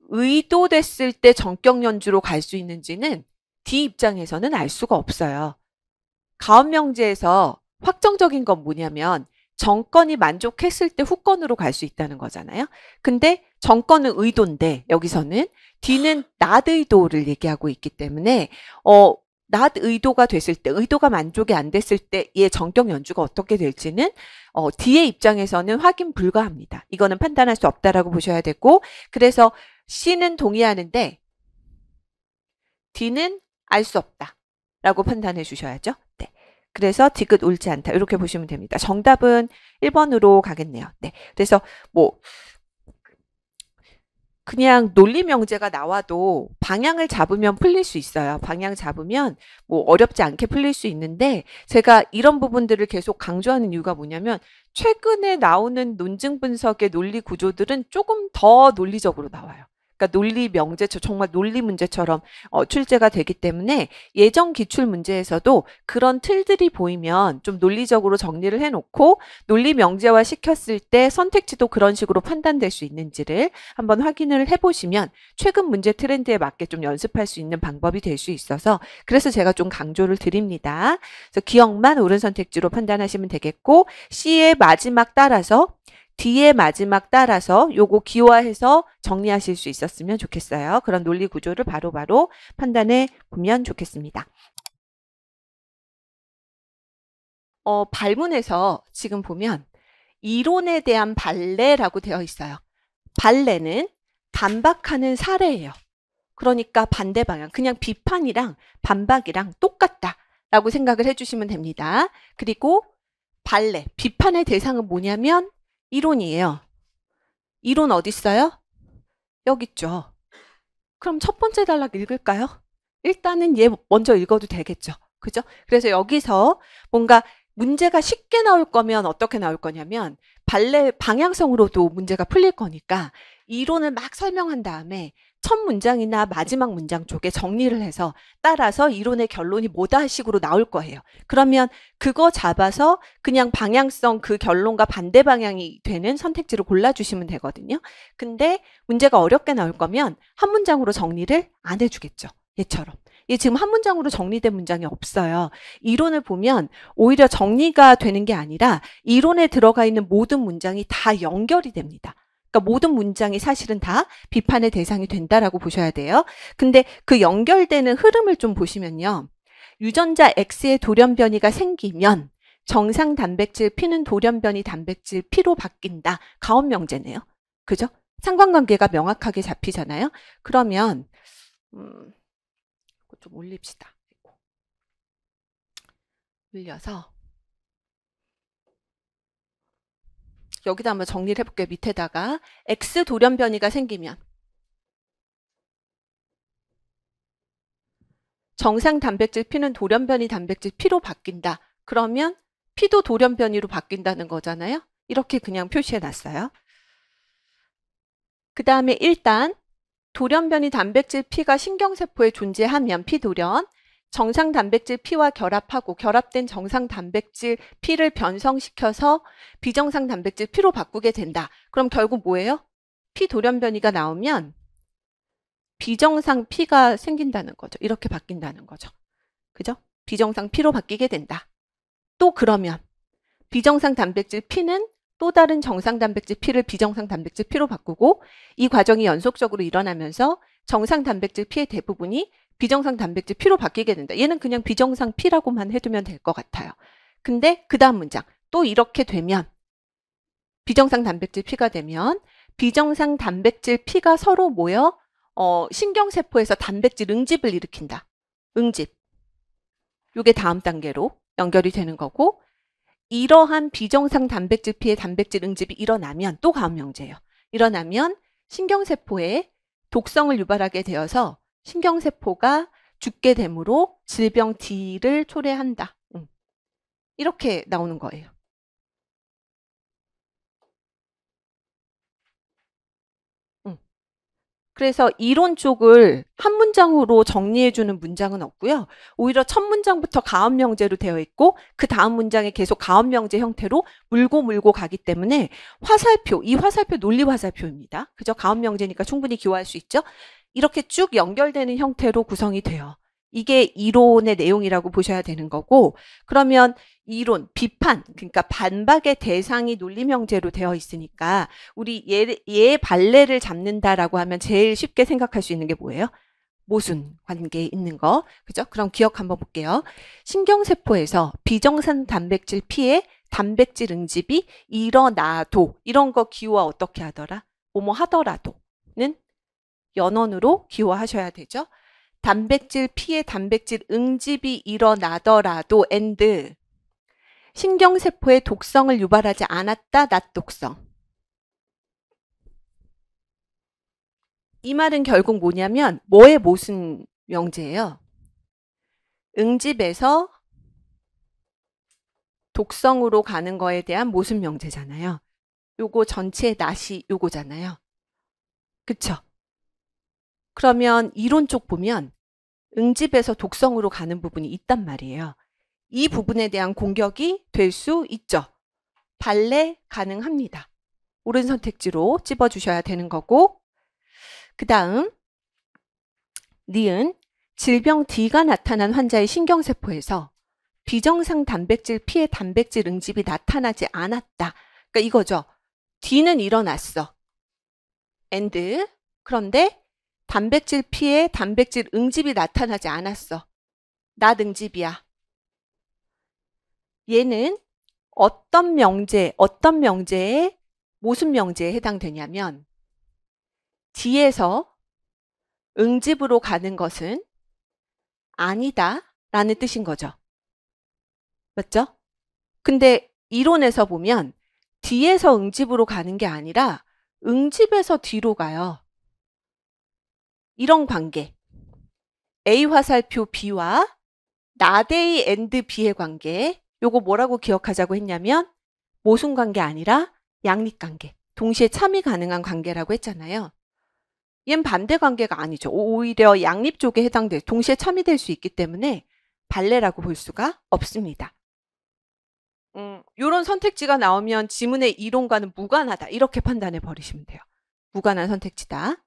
의도됐을 때 전격 연주로 갈 수 있는지는 D 입장에서는 알 수가 없어요. 가업명제에서 확정적인 건 뭐냐면 정권이 만족했을 때 후권으로 갈 수 있다는 거잖아요. 근데 정권은 의도인데 여기서는 D는 not 의도를 얘기하고 있기 때문에 not 의도가 됐을 때, 의도가 만족이 안 됐을 때의 정격 연주가 어떻게 될지는 D의 입장에서는 확인 불가합니다. 이거는 판단할 수 없다라고 보셔야 되고, 그래서 C는 동의하는데 D는 알 수 없다라고 판단해 주셔야죠. 네. 그래서 디귿 옳지 않다 이렇게 보시면 됩니다. 정답은 1번으로 가겠네요. 네. 그래서 뭐 그냥 논리 명제가 나와도 방향을 잡으면 풀릴 수 있어요. 방향 잡으면 뭐 어렵지 않게 풀릴 수 있는데, 제가 이런 부분들을 계속 강조하는 이유가 뭐냐면 최근에 나오는 논증 분석의 논리 구조들은 조금 더 논리적으로 나와요. 그러니까 논리 명제, 정말 논리 문제처럼 출제가 되기 때문에 예전 기출 문제에서도 그런 틀들이 보이면 좀 논리적으로 정리를 해놓고 논리 명제화 시켰을 때 선택지도 그런 식으로 판단될 수 있는지를 한번 확인을 해보시면 최근 문제 트렌드에 맞게 좀 연습할 수 있는 방법이 될 수 있어서, 그래서 제가 좀 강조를 드립니다. 그래서 기억만 옳은 선택지로 판단하시면 되겠고, C의 마지막 따라서 D의 마지막 따라서 요거 기호화해서 정리하실 수 있었으면 좋겠어요. 그런 논리 구조를 바로바로 판단해 보면 좋겠습니다. 발문에서 지금 보면 이론에 대한 발레라고 되어 있어요. 발레는 반박하는 사례예요. 그러니까 반대 방향, 그냥 비판이랑 반박이랑 똑같다라고 생각을 해주시면 됩니다. 그리고 발레, 비판의 대상은 뭐냐면 이론이에요. 이론 어디 있어요? 여기 있죠. 그럼 첫 번째 단락 읽을까요? 일단은 얘 먼저 읽어도 되겠죠. 그죠? 그래서 여기서 뭔가 문제가 쉽게 나올 거면 어떻게 나올 거냐면 발레 방향성으로도 문제가 풀릴 거니까 이론을 막 설명한 다음에 첫 문장이나 마지막 문장 쪽에 정리를 해서 따라서 이론의 결론이 뭐다 식으로 나올 거예요. 그러면 그거 잡아서 그냥 방향성 그 결론과 반대 방향이 되는 선택지를 골라주시면 되거든요. 근데 문제가 어렵게 나올 거면 한 문장으로 정리를 안 해주겠죠. 얘처럼. 얘 지금 한 문장으로 정리된 문장이 없어요. 이론을 보면 오히려 정리가 되는 게 아니라 이론에 들어가 있는 모든 문장이 다 연결이 됩니다. 그러니까 모든 문장이 사실은 다 비판의 대상이 된다라고 보셔야 돼요. 근데 그 연결되는 흐름을 좀 보시면요. 유전자 X의 돌연변이가 생기면 정상 단백질 P는 돌연변이 단백질 P로 바뀐다. 가온 명제네요. 그죠? 상관관계가 명확하게 잡히잖아요. 그러면 좀 올립시다. 올려서 여기다 한번 정리를 해볼게요. 밑에다가 X 돌연변이가 생기면 정상 단백질 P는 돌연변이 단백질 P로 바뀐다. 그러면 P도 돌연변이로 바뀐다는 거잖아요. 이렇게 그냥 표시해 놨어요. 그 다음에 일단 돌연변이 단백질 P가 신경세포에 존재하면 P돌연, 정상 단백질 P와 결합하고 결합된 정상 단백질 P를 변성시켜서 비정상 단백질 P로 바꾸게 된다. 그럼 결국 뭐예요? P 돌연변이가 나오면 비정상 P가 생긴다는 거죠. 이렇게 바뀐다는 거죠. 그죠? 비정상 P로 바뀌게 된다. 또 그러면 비정상 단백질 P는 또 다른 정상 단백질 P를 비정상 단백질 P로 바꾸고 이 과정이 연속적으로 일어나면서 정상 단백질 P의 대부분이 비정상 단백질 P로 바뀌게 된다. 얘는 그냥 비정상 P라고만 해두면 될 것 같아요. 근데 그 다음 문장 또 이렇게 되면 비정상 단백질 P가 되면 비정상 단백질 P가 서로 모여 신경세포에서 단백질 응집을 일으킨다. 응집. 이게 다음 단계로 연결이 되는 거고, 이러한 비정상 단백질 P의 단백질 응집이 일어나면 또 가온 명제예요. 일어나면 신경세포에 독성을 유발하게 되어서 신경세포가 죽게 되므로 질병 D를 초래한다. 이렇게 나오는 거예요. 그래서 이론 쪽을 한 문장으로 정리해주는 문장은 없고요. 오히려 첫 문장부터 가온 명제로 되어 있고 그 다음 문장에 계속 가온 명제 형태로 물고 가기 때문에 화살표, 이 화살표 논리 화살표입니다. 그죠? 가온 명제니까 충분히 기호할 수 있죠? 이렇게 쭉 연결되는 형태로 구성이 돼요. 이게 이론의 내용이라고 보셔야 되는 거고, 그러면 이론, 비판, 그러니까 반박의 대상이 논리 명제로 되어 있으니까 우리 얘 발레를 잡는다라고 하면 제일 쉽게 생각할 수 있는 게 뭐예요? 모순 관계에 있는 거. 그죠? 그럼 기억 한번 볼게요. 신경세포에서 비정상 단백질 피해 단백질 응집이 일어나도, 이런 거 기호화 어떻게 하더라? 뭐뭐 하더라도는 연원으로 기호하셔야 되죠. 단백질 피해 단백질 응집이 일어나더라도 and 신경세포의 독성을 유발하지 않았다, 낮독성. 이 말은 결국 뭐냐면 뭐의 모순 명제예요? 응집에서 독성으로 가는 거에 대한 모순 명제잖아요. 요거 전체의 낫이 요거잖아요. 그쵸? 그러면 이론 쪽 보면 응집에서 독성으로 가는 부분이 있단 말이에요. 이 부분에 대한 공격이 될 수 있죠. 발레 가능합니다. 옳은 선택지로 찝어주셔야 되는 거고, 그 다음 니은 질병 D가 나타난 환자의 신경세포에서 비정상 단백질 피해 단백질 응집이 나타나지 않았다. 그러니까 이거죠. D는 일어났어. and 그런데 단백질 피해 단백질 응집이 나타나지 않았어. 낮 응집이야. 얘는 어떤 명제의 모순 명제에 해당되냐면 D에서 응집으로 가는 것은 아니다 라는 뜻인 거죠. 맞죠? 근데 이론에서 보면 D에서 응집으로 가는 게 아니라 응집에서 D로 가요. 이런 관계. A 화살표 B와 나데이 and B의 관계. 요거 뭐라고 기억하자고 했냐면 모순 관계 아니라 양립 관계. 동시에 참이 가능한 관계라고 했잖아요. 얘는 반대 관계가 아니죠. 오히려 양립 쪽에 해당돼 동시에 참이 될 수 있기 때문에 발레라고 볼 수가 없습니다. 이런 선택지가 나오면 지문의 이론과는 무관하다. 이렇게 판단해 버리시면 돼요. 무관한 선택지다.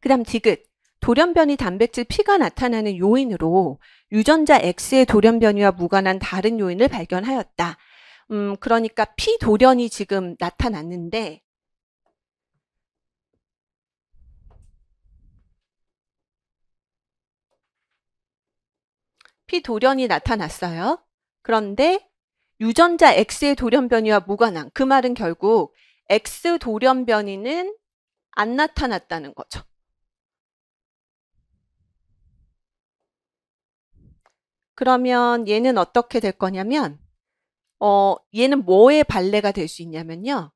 그 다음 디귿. 돌연변이 단백질 P가 나타나는 요인으로 유전자 X의 돌연변이와 무관한 다른 요인을 발견하였다. 그러니까 P 돌연이 지금 나타났는데 P 돌연이 나타났어요. 그런데 유전자 X의 돌연변이와 무관한, 그 말은 결국 X 돌연변이는 안 나타났다는 거죠. 그러면 얘는 어떻게 될 거냐면 얘는 뭐의 발레가 될 수 있냐면요.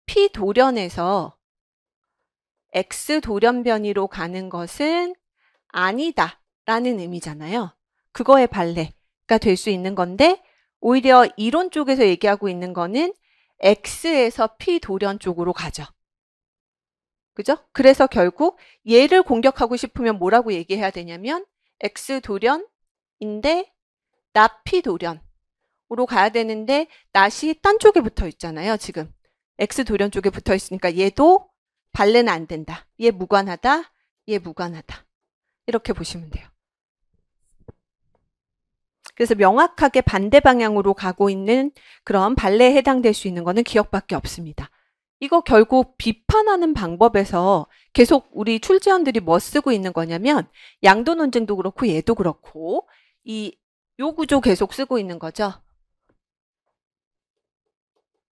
P 돌연에서 X 돌연변이로 가는 것은 아니다 라는 의미잖아요. 그거의 발레가 될 수 있는 건데 오히려 이론 쪽에서 얘기하고 있는 거는 X에서 P 돌연 쪽으로 가죠. 그죠? 그래서 결국 얘를 공격하고 싶으면 뭐라고 얘기해야 되냐면 X 돌연인데 나 P 돌연으로 가야 되는데 낫이 딴 쪽에 붙어 있잖아요. 지금 X 돌연 쪽에 붙어 있으니까 얘도 발레는 안 된다. 얘 무관하다. 얘 무관하다. 이렇게 보시면 돼요. 그래서 명확하게 반대 방향으로 가고 있는 그런 발레에 해당될 수 있는 거는 기억밖에 없습니다. 이거 결국 비판하는 방법에서 계속 우리 출제원들이 뭐 쓰고 있는 거냐면 양도 논증도 그렇고 얘도 그렇고 요 구조 계속 쓰고 있는 거죠.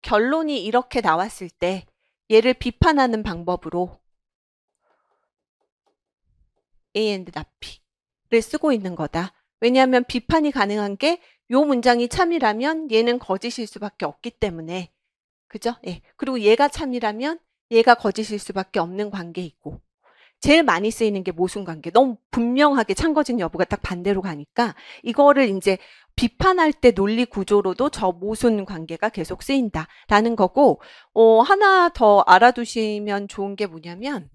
결론이 이렇게 나왔을 때 얘를 비판하는 방법으로 A and P를 쓰고 있는 거다. 왜냐하면 비판이 가능한 게 요 문장이 참이라면 얘는 거짓일 수밖에 없기 때문에. 그죠? 예. 그리고 얘가 참이라면 얘가 거짓일 수밖에 없는 관계이고. 제일 많이 쓰이는 게 모순 관계. 너무 분명하게 참거짓 여부가 딱 반대로 가니까 이거를 이제 비판할 때 논리 구조로도 저 모순 관계가 계속 쓰인다라는 거고, 하나 더 알아두시면 좋은 게 뭐냐면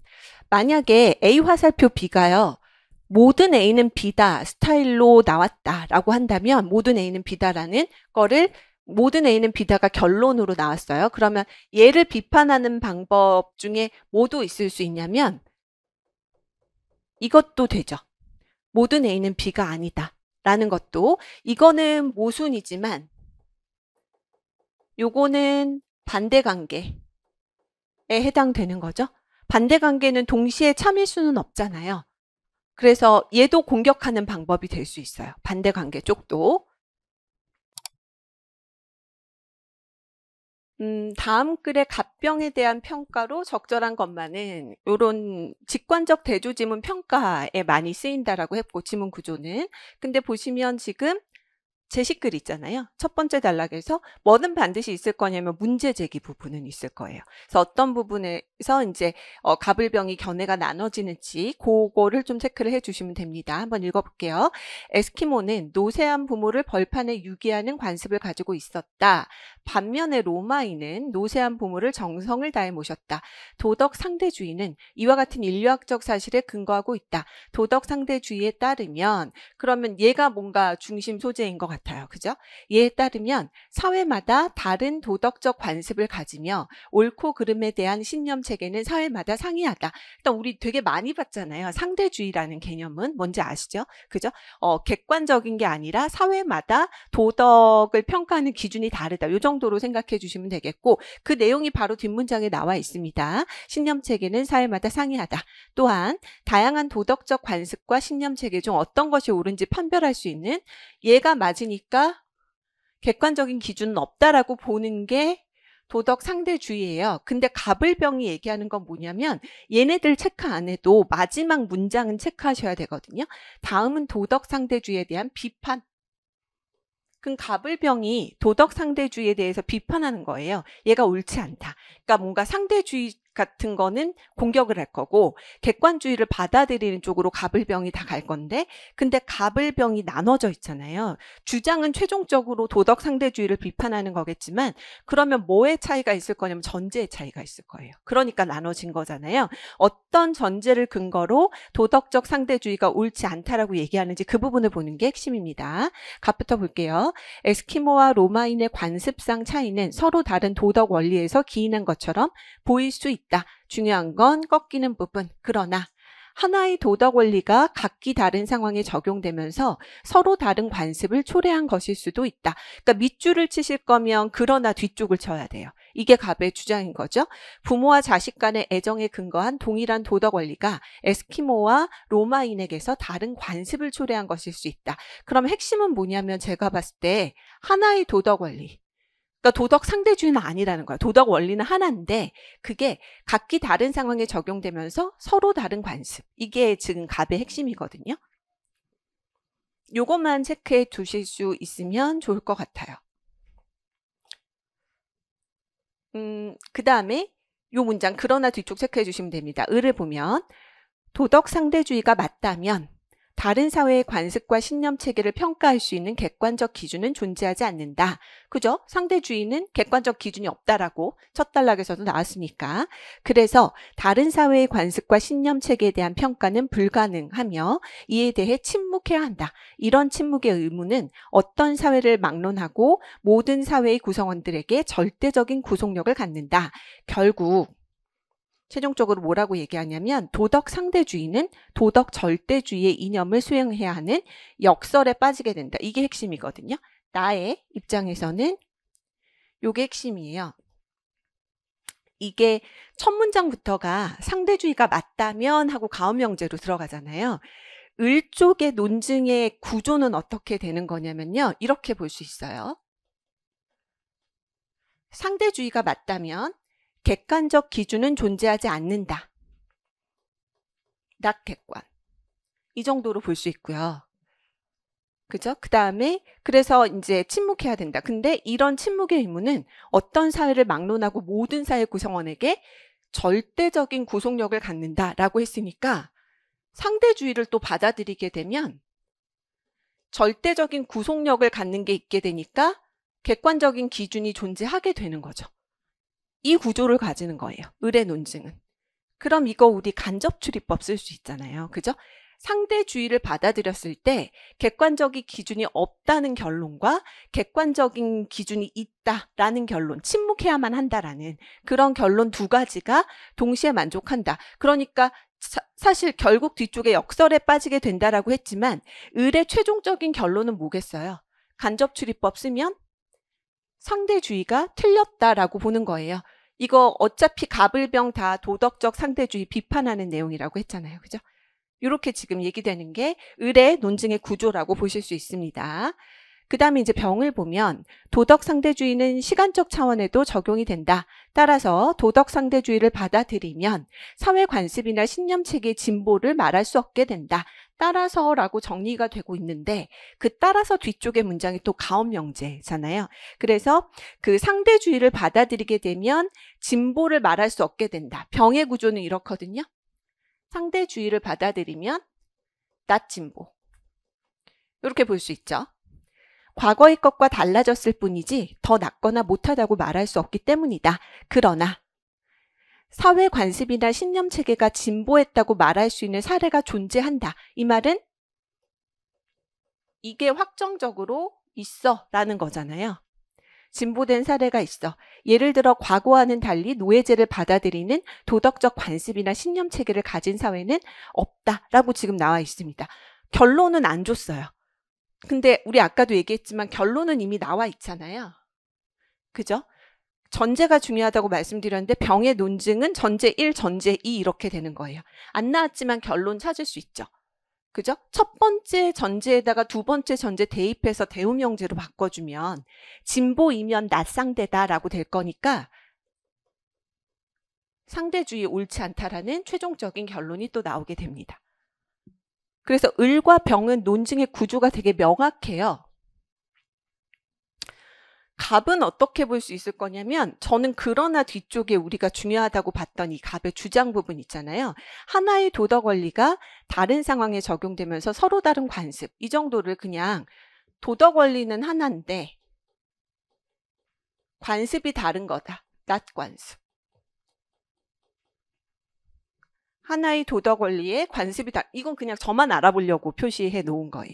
만약에 A 화살표 B가요. 모든 A는 B다 스타일로 나왔다라고 한다면 모든 A는 B다라는 거를 모든 A는 B다가 결론으로 나왔어요. 그러면 얘를 비판하는 방법 중에 뭐도 있을 수 있냐면 이것도 되죠. 모든 A는 B가 아니다 라는 것도, 이거는 모순이지만 요거는 반대관계에 해당되는 거죠. 반대 관계는 동시에 참일 수는 없잖아요. 그래서 얘도 공격하는 방법이 될 수 있어요. 반대 관계 쪽도. 다음 글의 갑병에 대한 평가로 적절한 것만은 요런 직관적 대조지문 평가에 많이 쓰인다라고 했고, 지문 구조는. 근데 보시면 지금 제시글 있잖아요. 첫 번째 단락에서 뭐는 반드시 있을 거냐면 문제 제기 부분은 있을 거예요. 그래서 어떤 부분에서 이제 갑을병이 견해가 나눠지는지 그거를 좀 체크를 해주시면 됩니다. 한번 읽어볼게요. 에스키모는 노쇠한 부모를 벌판에 유기하는 관습을 가지고 있었다. 반면에 로마인은 노쇠한 부모를 정성을 다해 모셨다. 도덕 상대주의는 이와 같은 인류학적 사실에 근거하고 있다. 도덕 상대주의에 따르면, 그러면 얘가 뭔가 중심 소재인 것 같아요. 그죠? 얘에 따르면 사회마다 다른 도덕적 관습을 가지며 옳고 그름에 대한 신념 체계는 사회마다 상이하다. 일단 우리 되게 많이 봤잖아요. 상대주의라는 개념은 뭔지 아시죠? 그죠? 객관적인 게 아니라 사회마다 도덕을 평가하는 기준이 다르다. 이 정도로 생각해 주시면 되겠고, 그 내용이 바로 뒷문장에 나와 있습니다. 신념 체계는 사회마다 상이하다. 또한 다양한 도덕적 관습과 신념 체계 중 어떤 것이 옳은지 판별할 수 있는, 얘가 맞으니까 객관적인 기준은 없다라고 보는 게 도덕 상대주의예요. 근데 갑을병이 얘기하는 건 뭐냐면 얘네들 체크 안 해도 마지막 문장은 체크하셔야 되거든요. 다음은 도덕 상대주의에 대한 비판. 그럼 갑을병이 도덕 상대주의에 대해서 비판하는 거예요. 얘가 옳지 않다. 그러니까 뭔가 상대주의 같은 거는 공격을 할 거고, 객관주의를 받아들이는 쪽으로 갑을병이 다 갈 건데, 근데 갑을병이 나눠져 있잖아요. 주장은 최종적으로 도덕 상대주의를 비판하는 거겠지만, 그러면 뭐의 차이가 있을 거냐면 전제의 차이가 있을 거예요. 그러니까 나눠진 거잖아요. 어떤 전제를 근거로 도덕적 상대주의가 옳지 않다라고 얘기하는지 그 부분을 보는 게 핵심입니다. 갑부터 볼게요. 에스키모와 로마인의 관습상 차이는 서로 다른 도덕 원리에서 기인한 것처럼 보일 수 있다. 중요한 건 꺾이는 부분. 그러나 하나의 도덕 원리가 각기 다른 상황에 적용되면서 서로 다른 관습을 초래한 것일 수도 있다. 그러니까 밑줄을 치실 거면 그러나 뒤쪽을 쳐야 돼요. 이게 갑의 주장인 거죠. 부모와 자식 간의 애정에 근거한 동일한 도덕 원리가 에스키모와 로마인에게서 다른 관습을 초래한 것일 수 있다. 그럼 핵심은 뭐냐면 제가 봤을 때 하나의 도덕 원리. 그러니까 도덕 상대주의는 아니라는 거야. 도덕 원리는 하나인데 그게 각기 다른 상황에 적용되면서 서로 다른 관습. 이게 지금 갑의 핵심이거든요. 요것만 체크해 두실 수 있으면 좋을 것 같아요. 그 다음에 요 문장 그러나 뒤쪽 체크해 주시면 됩니다. 을을 보면 도덕 상대주의가 맞다면 다른 사회의 관습과 신념 체계를 평가할 수 있는 객관적 기준은 존재하지 않는다. 그죠? 상대주의는 객관적 기준이 없다라고 첫 단락에서도 나왔으니까. 그래서 다른 사회의 관습과 신념 체계에 대한 평가는 불가능하며 이에 대해 침묵해야 한다. 이런 침묵의 의무는 어떤 사회를 막론하고 모든 사회의 구성원들에게 절대적인 구속력을 갖는다. 결국 최종적으로 뭐라고 얘기하냐면 도덕 상대주의는 도덕 절대주의의 이념을 수행해야 하는 역설에 빠지게 된다. 이게 핵심이거든요. 나의 입장에서는 이게 핵심이에요. 이게 첫 문장부터가 상대주의가 맞다면 하고 가음명제로 들어가잖아요. 을 쪽의 논증의 구조는 어떻게 되는 거냐면요. 이렇게 볼 수 있어요. 상대주의가 맞다면 객관적 기준은 존재하지 않는다. 낙객관. 이 정도로 볼 수 있고요. 그죠? 그 다음에 그래서 이제 침묵해야 된다. 근데 이런 침묵의 의무는 어떤 사회를 막론하고 모든 사회 구성원에게 절대적인 구속력을 갖는다라고 했으니까 상대주의를 또 받아들이게 되면 절대적인 구속력을 갖는 게 있게 되니까 객관적인 기준이 존재하게 되는 거죠. 이 구조를 가지는 거예요. 을의 논증은. 그럼 이거 우리 간접추리법 쓸 수 있잖아요. 그죠? 상대주의를 받아들였을 때 객관적인 기준이 없다는 결론과 객관적인 기준이 있다라는 결론, 침묵해야만 한다라는 그런 결론 두 가지가 동시에 만족한다. 그러니까 사실 결국 뒤쪽에 역설에 빠지게 된다라고 했지만 을의 최종적인 결론은 뭐겠어요? 간접추리법 쓰면 상대주의가 틀렸다라고 보는 거예요. 이거 어차피 갑을병 다 도덕적 상대주의 비판하는 내용이라고 했잖아요. 그죠? 이렇게 지금 얘기되는 게 을의 논증의 구조라고 보실 수 있습니다. 그 다음에 이제 병을 보면 도덕 상대주의는 시간적 차원에도 적용이 된다. 따라서 도덕 상대주의를 받아들이면 사회 관습이나 신념 체계의 진보를 말할 수 없게 된다. 따라서라고 정리가 되고 있는데 그 따라서 뒤쪽의 문장이 또 가업명제잖아요. 그래서 그 상대주의를 받아들이게 되면 진보를 말할 수 없게 된다. 병의 구조는 이렇거든요. 상대주의를 받아들이면 낮진보. 이렇게 볼 수 있죠. 과거의 것과 달라졌을 뿐이지 더 낫거나 못하다고 말할 수 없기 때문이다. 그러나 사회 관습이나 신념 체계가 진보했다고 말할 수 있는 사례가 존재한다. 이 말은 이게 확정적으로 있어 라는 거잖아요. 진보된 사례가 있어. 예를 들어 과거와는 달리 노예제를 받아들이는 도덕적 관습이나 신념 체계를 가진 사회는 없다라고 지금 나와 있습니다. 결론은 안 줬어요. 근데 우리 아까도 얘기했지만 결론은 이미 나와 있잖아요. 그죠? 전제가 중요하다고 말씀드렸는데 병의 논증은 전제 1, 전제 2 이렇게 되는 거예요. 안 나왔지만 결론 찾을 수 있죠. 그죠? 첫 번째 전제에다가 두 번째 전제 대입해서 대우명제로 바꿔주면 진보이면 낮상대다라고 될 거니까 상대주의 옳지 않다라는 최종적인 결론이 또 나오게 됩니다. 그래서 을과 병은 논증의 구조가 되게 명확해요. 갑은 어떻게 볼 수 있을 거냐면 저는 그러나 뒤쪽에 우리가 중요하다고 봤던 이 갑의 주장 부분 있잖아요. 하나의 도덕 원리가 다른 상황에 적용되면서 서로 다른 관습 이 정도를 그냥 도덕 원리는 하나인데 관습이 다른 거다. 낮관습. 하나의 도덕 원리의 관습이 이건 그냥 저만 알아보려고 표시해 놓은 거예요.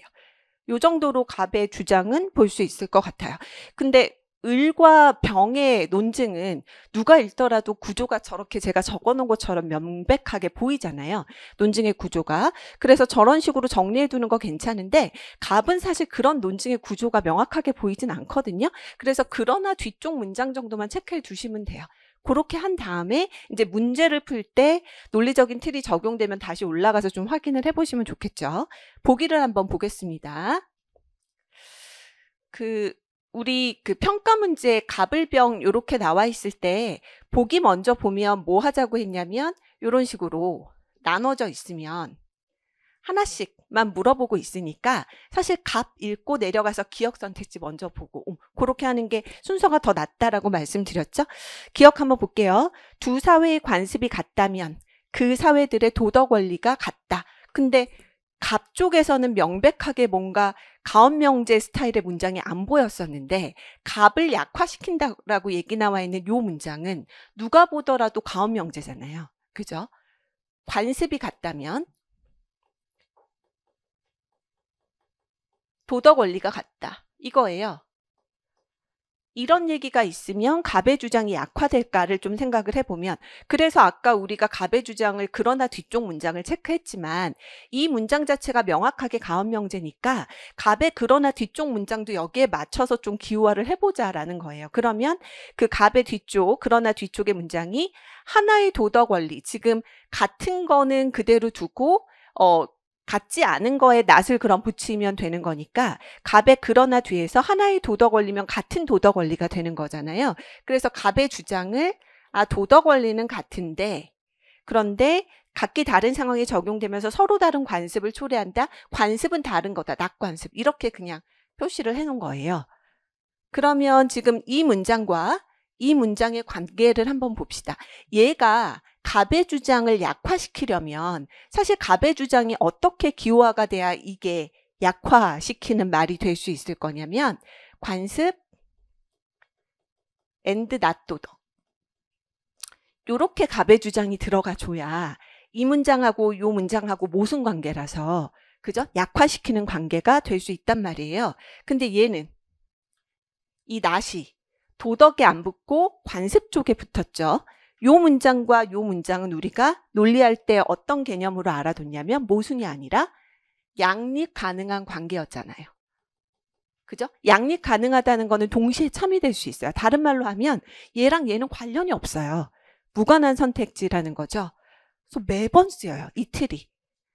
요 정도로 갑의 주장은 볼 수 있을 것 같아요. 근데 을과 병의 논증은 누가 읽더라도 구조가 저렇게 제가 적어놓은 것처럼 명백하게 보이잖아요. 논증의 구조가. 그래서 저런 식으로 정리해 두는 거 괜찮은데 갑은 사실 그런 논증의 구조가 명확하게 보이진 않거든요. 그래서 그러나 뒤쪽 문장 정도만 체크해 두시면 돼요. 그렇게 한 다음에 이제 문제를 풀 때 논리적인 틀이 적용되면 다시 올라가서 좀 확인을 해보시면 좋겠죠. 보기를 한번 보겠습니다. 우리 평가 문제 갑을병 이렇게 나와 있을 때 보기 먼저 보면 뭐 하자고 했냐면 이런 식으로 나눠져 있으면 하나씩만 물어보고 있으니까 사실 갑 읽고 내려가서 기억 선택지 먼저 보고 그렇게 하는 게 순서가 더 낫다라고 말씀드렸죠. 기억 한번 볼게요. 두 사회의 관습이 같다면 그 사회들의 도덕 원리가 같다. 근데 갑 쪽에서는 명백하게 뭔가 가업명제 스타일의 문장이 안 보였었는데 갑을 약화시킨다라고 얘기 나와 있는 요 문장은 누가 보더라도 가업명제잖아요. 그죠? 관습이 같다면 도덕 원리가 같다. 이거예요. 이런 얘기가 있으면 갑의 주장이 약화될까를 좀 생각을 해보면 그래서 아까 우리가 갑의 주장을 그러나 뒤쪽 문장을 체크했지만 이 문장 자체가 명확하게 가업명제니까 갑의 그러나 뒤쪽 문장도 여기에 맞춰서 좀 기호화를 해보자라는 거예요. 그러면 그 갑의 뒤쪽 그러나 뒤쪽의 문장이 하나의 도덕 원리 지금 같은 거는 그대로 두고 같지 않은 거에 낫을 그럼 붙이면 되는 거니까 갑의 그러나 뒤에서 하나의 도덕 원리면 같은 도덕 원리가 되는 거잖아요. 그래서 갑의 주장을 도덕 원리는 같은데 그런데 각기 다른 상황에 적용되면서 서로 다른 관습을 초래한다. 관습은 다른 거다. 낮관습. 이렇게 그냥 표시를 해놓은 거예요. 그러면 지금 이 문장과 이 문장의 관계를 한번 봅시다. 얘가 갑의 주장을 약화시키려면 사실 갑의 주장이 어떻게 기호화가 돼야 이게 약화시키는 말이 될 수 있을 거냐면 관습 and 낮도덕 요렇게 갑의 주장이 들어가줘야 이 문장하고 요 문장하고 모순관계라서 그죠? 약화시키는 관계가 될 수 있단 말이에요. 근데 얘는 이 낮이 도덕에 안 붙고 관습 쪽에 붙었죠. 요 문장과 요 문장은 우리가 논리할 때 어떤 개념으로 알아뒀냐면 모순이 아니라 양립 가능한 관계였잖아요. 그죠? 양립 가능하다는 거는 동시에 참이될 수 있어요. 다른 말로 하면 얘랑 얘는 관련이 없어요. 무관한 선택지라는 거죠. 그래서 매번 쓰여요. 이 틀이.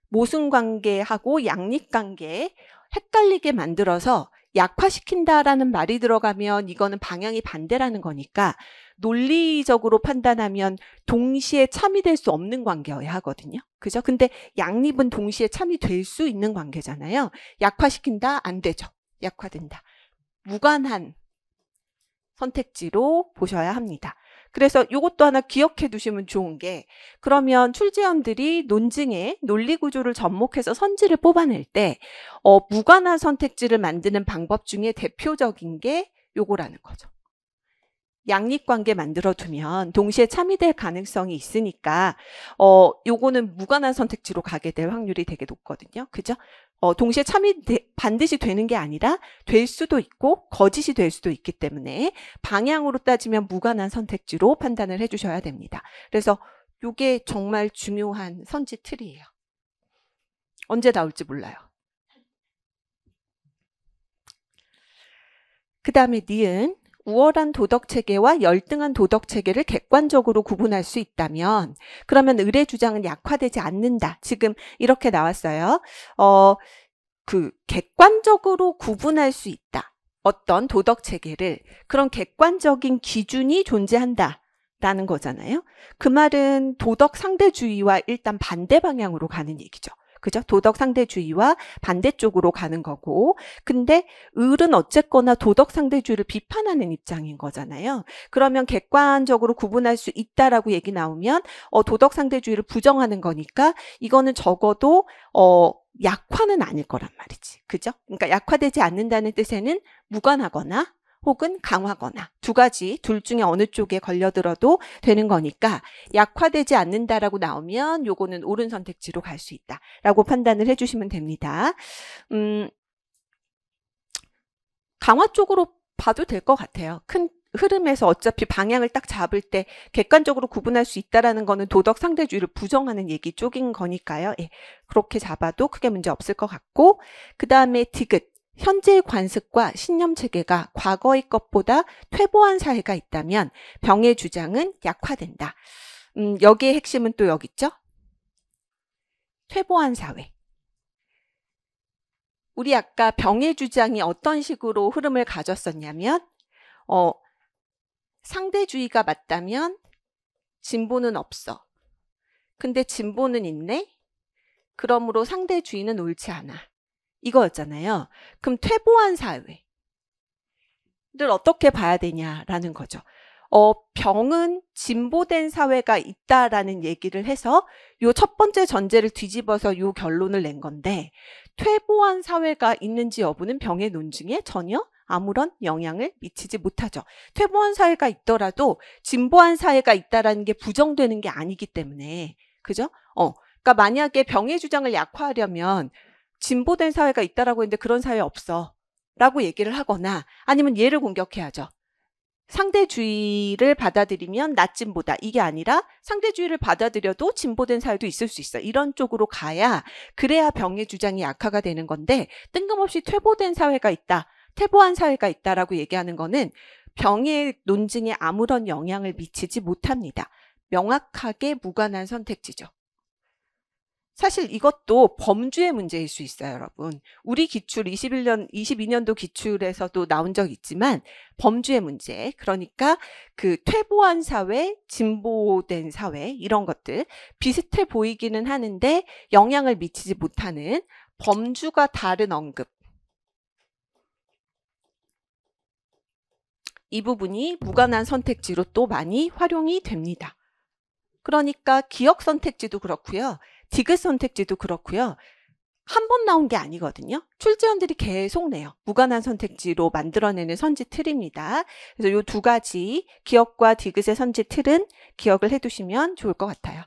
모순관계하고 양립관계 헷갈리게 만들어서 약화시킨다라는 말이 들어가면 이거는 방향이 반대라는 거니까 논리적으로 판단하면 동시에 참이될 수 없는 관계여야 하거든요. 그죠? 근데 양립은 동시에 참이될 수 있는 관계잖아요. 약화시킨다? 안 되죠. 약화된다. 무관한 선택지로 보셔야 합니다. 그래서 이것도 하나 기억해 두시면 좋은 게, 그러면 출제원들이 논증의 논리구조를 접목해서 선지를 뽑아낼 때 무관한 선택지를 만드는 방법 중에 대표적인 게 요거라는 거죠. 양립관계 만들어두면 동시에 참이될 가능성이 있으니까 요거는 무관한 선택지로 가게 될 확률이 되게 높거든요. 그죠? 동시에 반드시 되는 게 아니라 될 수도 있고 거짓이 될 수도 있기 때문에 방향으로 따지면 무관한 선택지로 판단을 해주셔야 됩니다. 그래서 요게 정말 중요한 선지 틀이에요. 언제 나올지 몰라요. 그 다음에 니은. 우월한 도덕체계와 열등한 도덕체계를 객관적으로 구분할 수 있다면 그러면 을의 주장은 약화되지 않는다. 지금 이렇게 나왔어요. 객관적으로 구분할 수 있다. 어떤 도덕체계를. 그런 객관적인 기준이 존재한다라는 거잖아요. 그 말은 도덕 상대주의와 일단 반대 방향으로 가는 얘기죠. 그죠? 도덕 상대주의와 반대쪽으로 가는 거고, 근데 을은 어쨌거나 도덕 상대주의를 비판하는 입장인 거잖아요. 그러면 객관적으로 구분할 수 있다라고 얘기 나오면 도덕 상대주의를 부정하는 거니까 이거는 적어도 약화는 아닐 거란 말이지. 그죠? 그러니까 약화되지 않는다는 뜻에는 무관하거나 혹은 강화거나 두 가지, 둘 중에 어느 쪽에 걸려들어도 되는 거니까 약화되지 않는다라고 나오면 요거는 옳은 선택지로 갈 수 있다라고 판단을 해주시면 됩니다. 강화 쪽으로 봐도 될 것 같아요. 큰 흐름에서 어차피 방향을 딱 잡을 때 객관적으로 구분할 수 있다라는 거는 도덕 상대주의를 부정하는 얘기 쪽인 거니까요. 예, 그렇게 잡아도 크게 문제 없을 것 같고, 그 다음에 디귿. 현재의 관습과 신념체계가 과거의 것보다 퇴보한 사회가 있다면 병의 주장은 약화된다. 여기의 핵심은 또 여기 있죠? 퇴보한 사회. 우리 아까 병의 주장이 어떤 식으로 흐름을 가졌었냐면 상대주의가 맞다면 진보는 없어. 근데 진보는 있네? 그러므로 상대주의는 옳지 않아. 이거였잖아요. 그럼 퇴보한 사회를 어떻게 봐야 되냐라는 거죠. 병은 진보된 사회가 있다라는 얘기를 해서 요 첫 번째 전제를 뒤집어서 요 결론을 낸 건데, 퇴보한 사회가 있는지 여부는 병의 논증에 전혀 아무런 영향을 미치지 못하죠. 퇴보한 사회가 있더라도 진보한 사회가 있다라는 게 부정되는 게 아니기 때문에, 그죠? 그러니까 만약에 병의 주장을 약화하려면 진보된 사회가 있다라고 했는데 그런 사회 없어 라고 얘기를 하거나, 아니면 얘를 공격해야죠. 상대주의를 받아들이면 나진보다, 이게 아니라 상대주의를 받아들여도 진보된 사회도 있을 수 있어. 이런 쪽으로 가야, 그래야 병의 주장이 약화가 되는 건데, 뜬금없이 퇴보된 사회가 있다, 퇴보한 사회가 있다라고 얘기하는 거는 병의 논증에 아무런 영향을 미치지 못합니다. 명확하게 무관한 선택지죠. 사실 이것도 범주의 문제일 수 있어요, 여러분. 우리 기출 22년도 기출에서도 나온 적 있지만 범주의 문제, 그러니까 그 퇴보한 사회, 진보된 사회, 이런 것들 비슷해 보이기는 하는데 영향을 미치지 못하는 범주가 다른 언급, 이 부분이 무관한 선택지로 또 많이 활용이 됩니다. 그러니까 기억 선택지도 그렇고요. 디귿 선택지도 그렇고요. 한 번 나온 게 아니거든요. 출제원들이 계속 내요. 무관한 선택지로 만들어내는 선지 틀입니다. 그래서 이 두 가지 기억과 디귿의 선지 틀은 기억을 해두시면 좋을 것 같아요.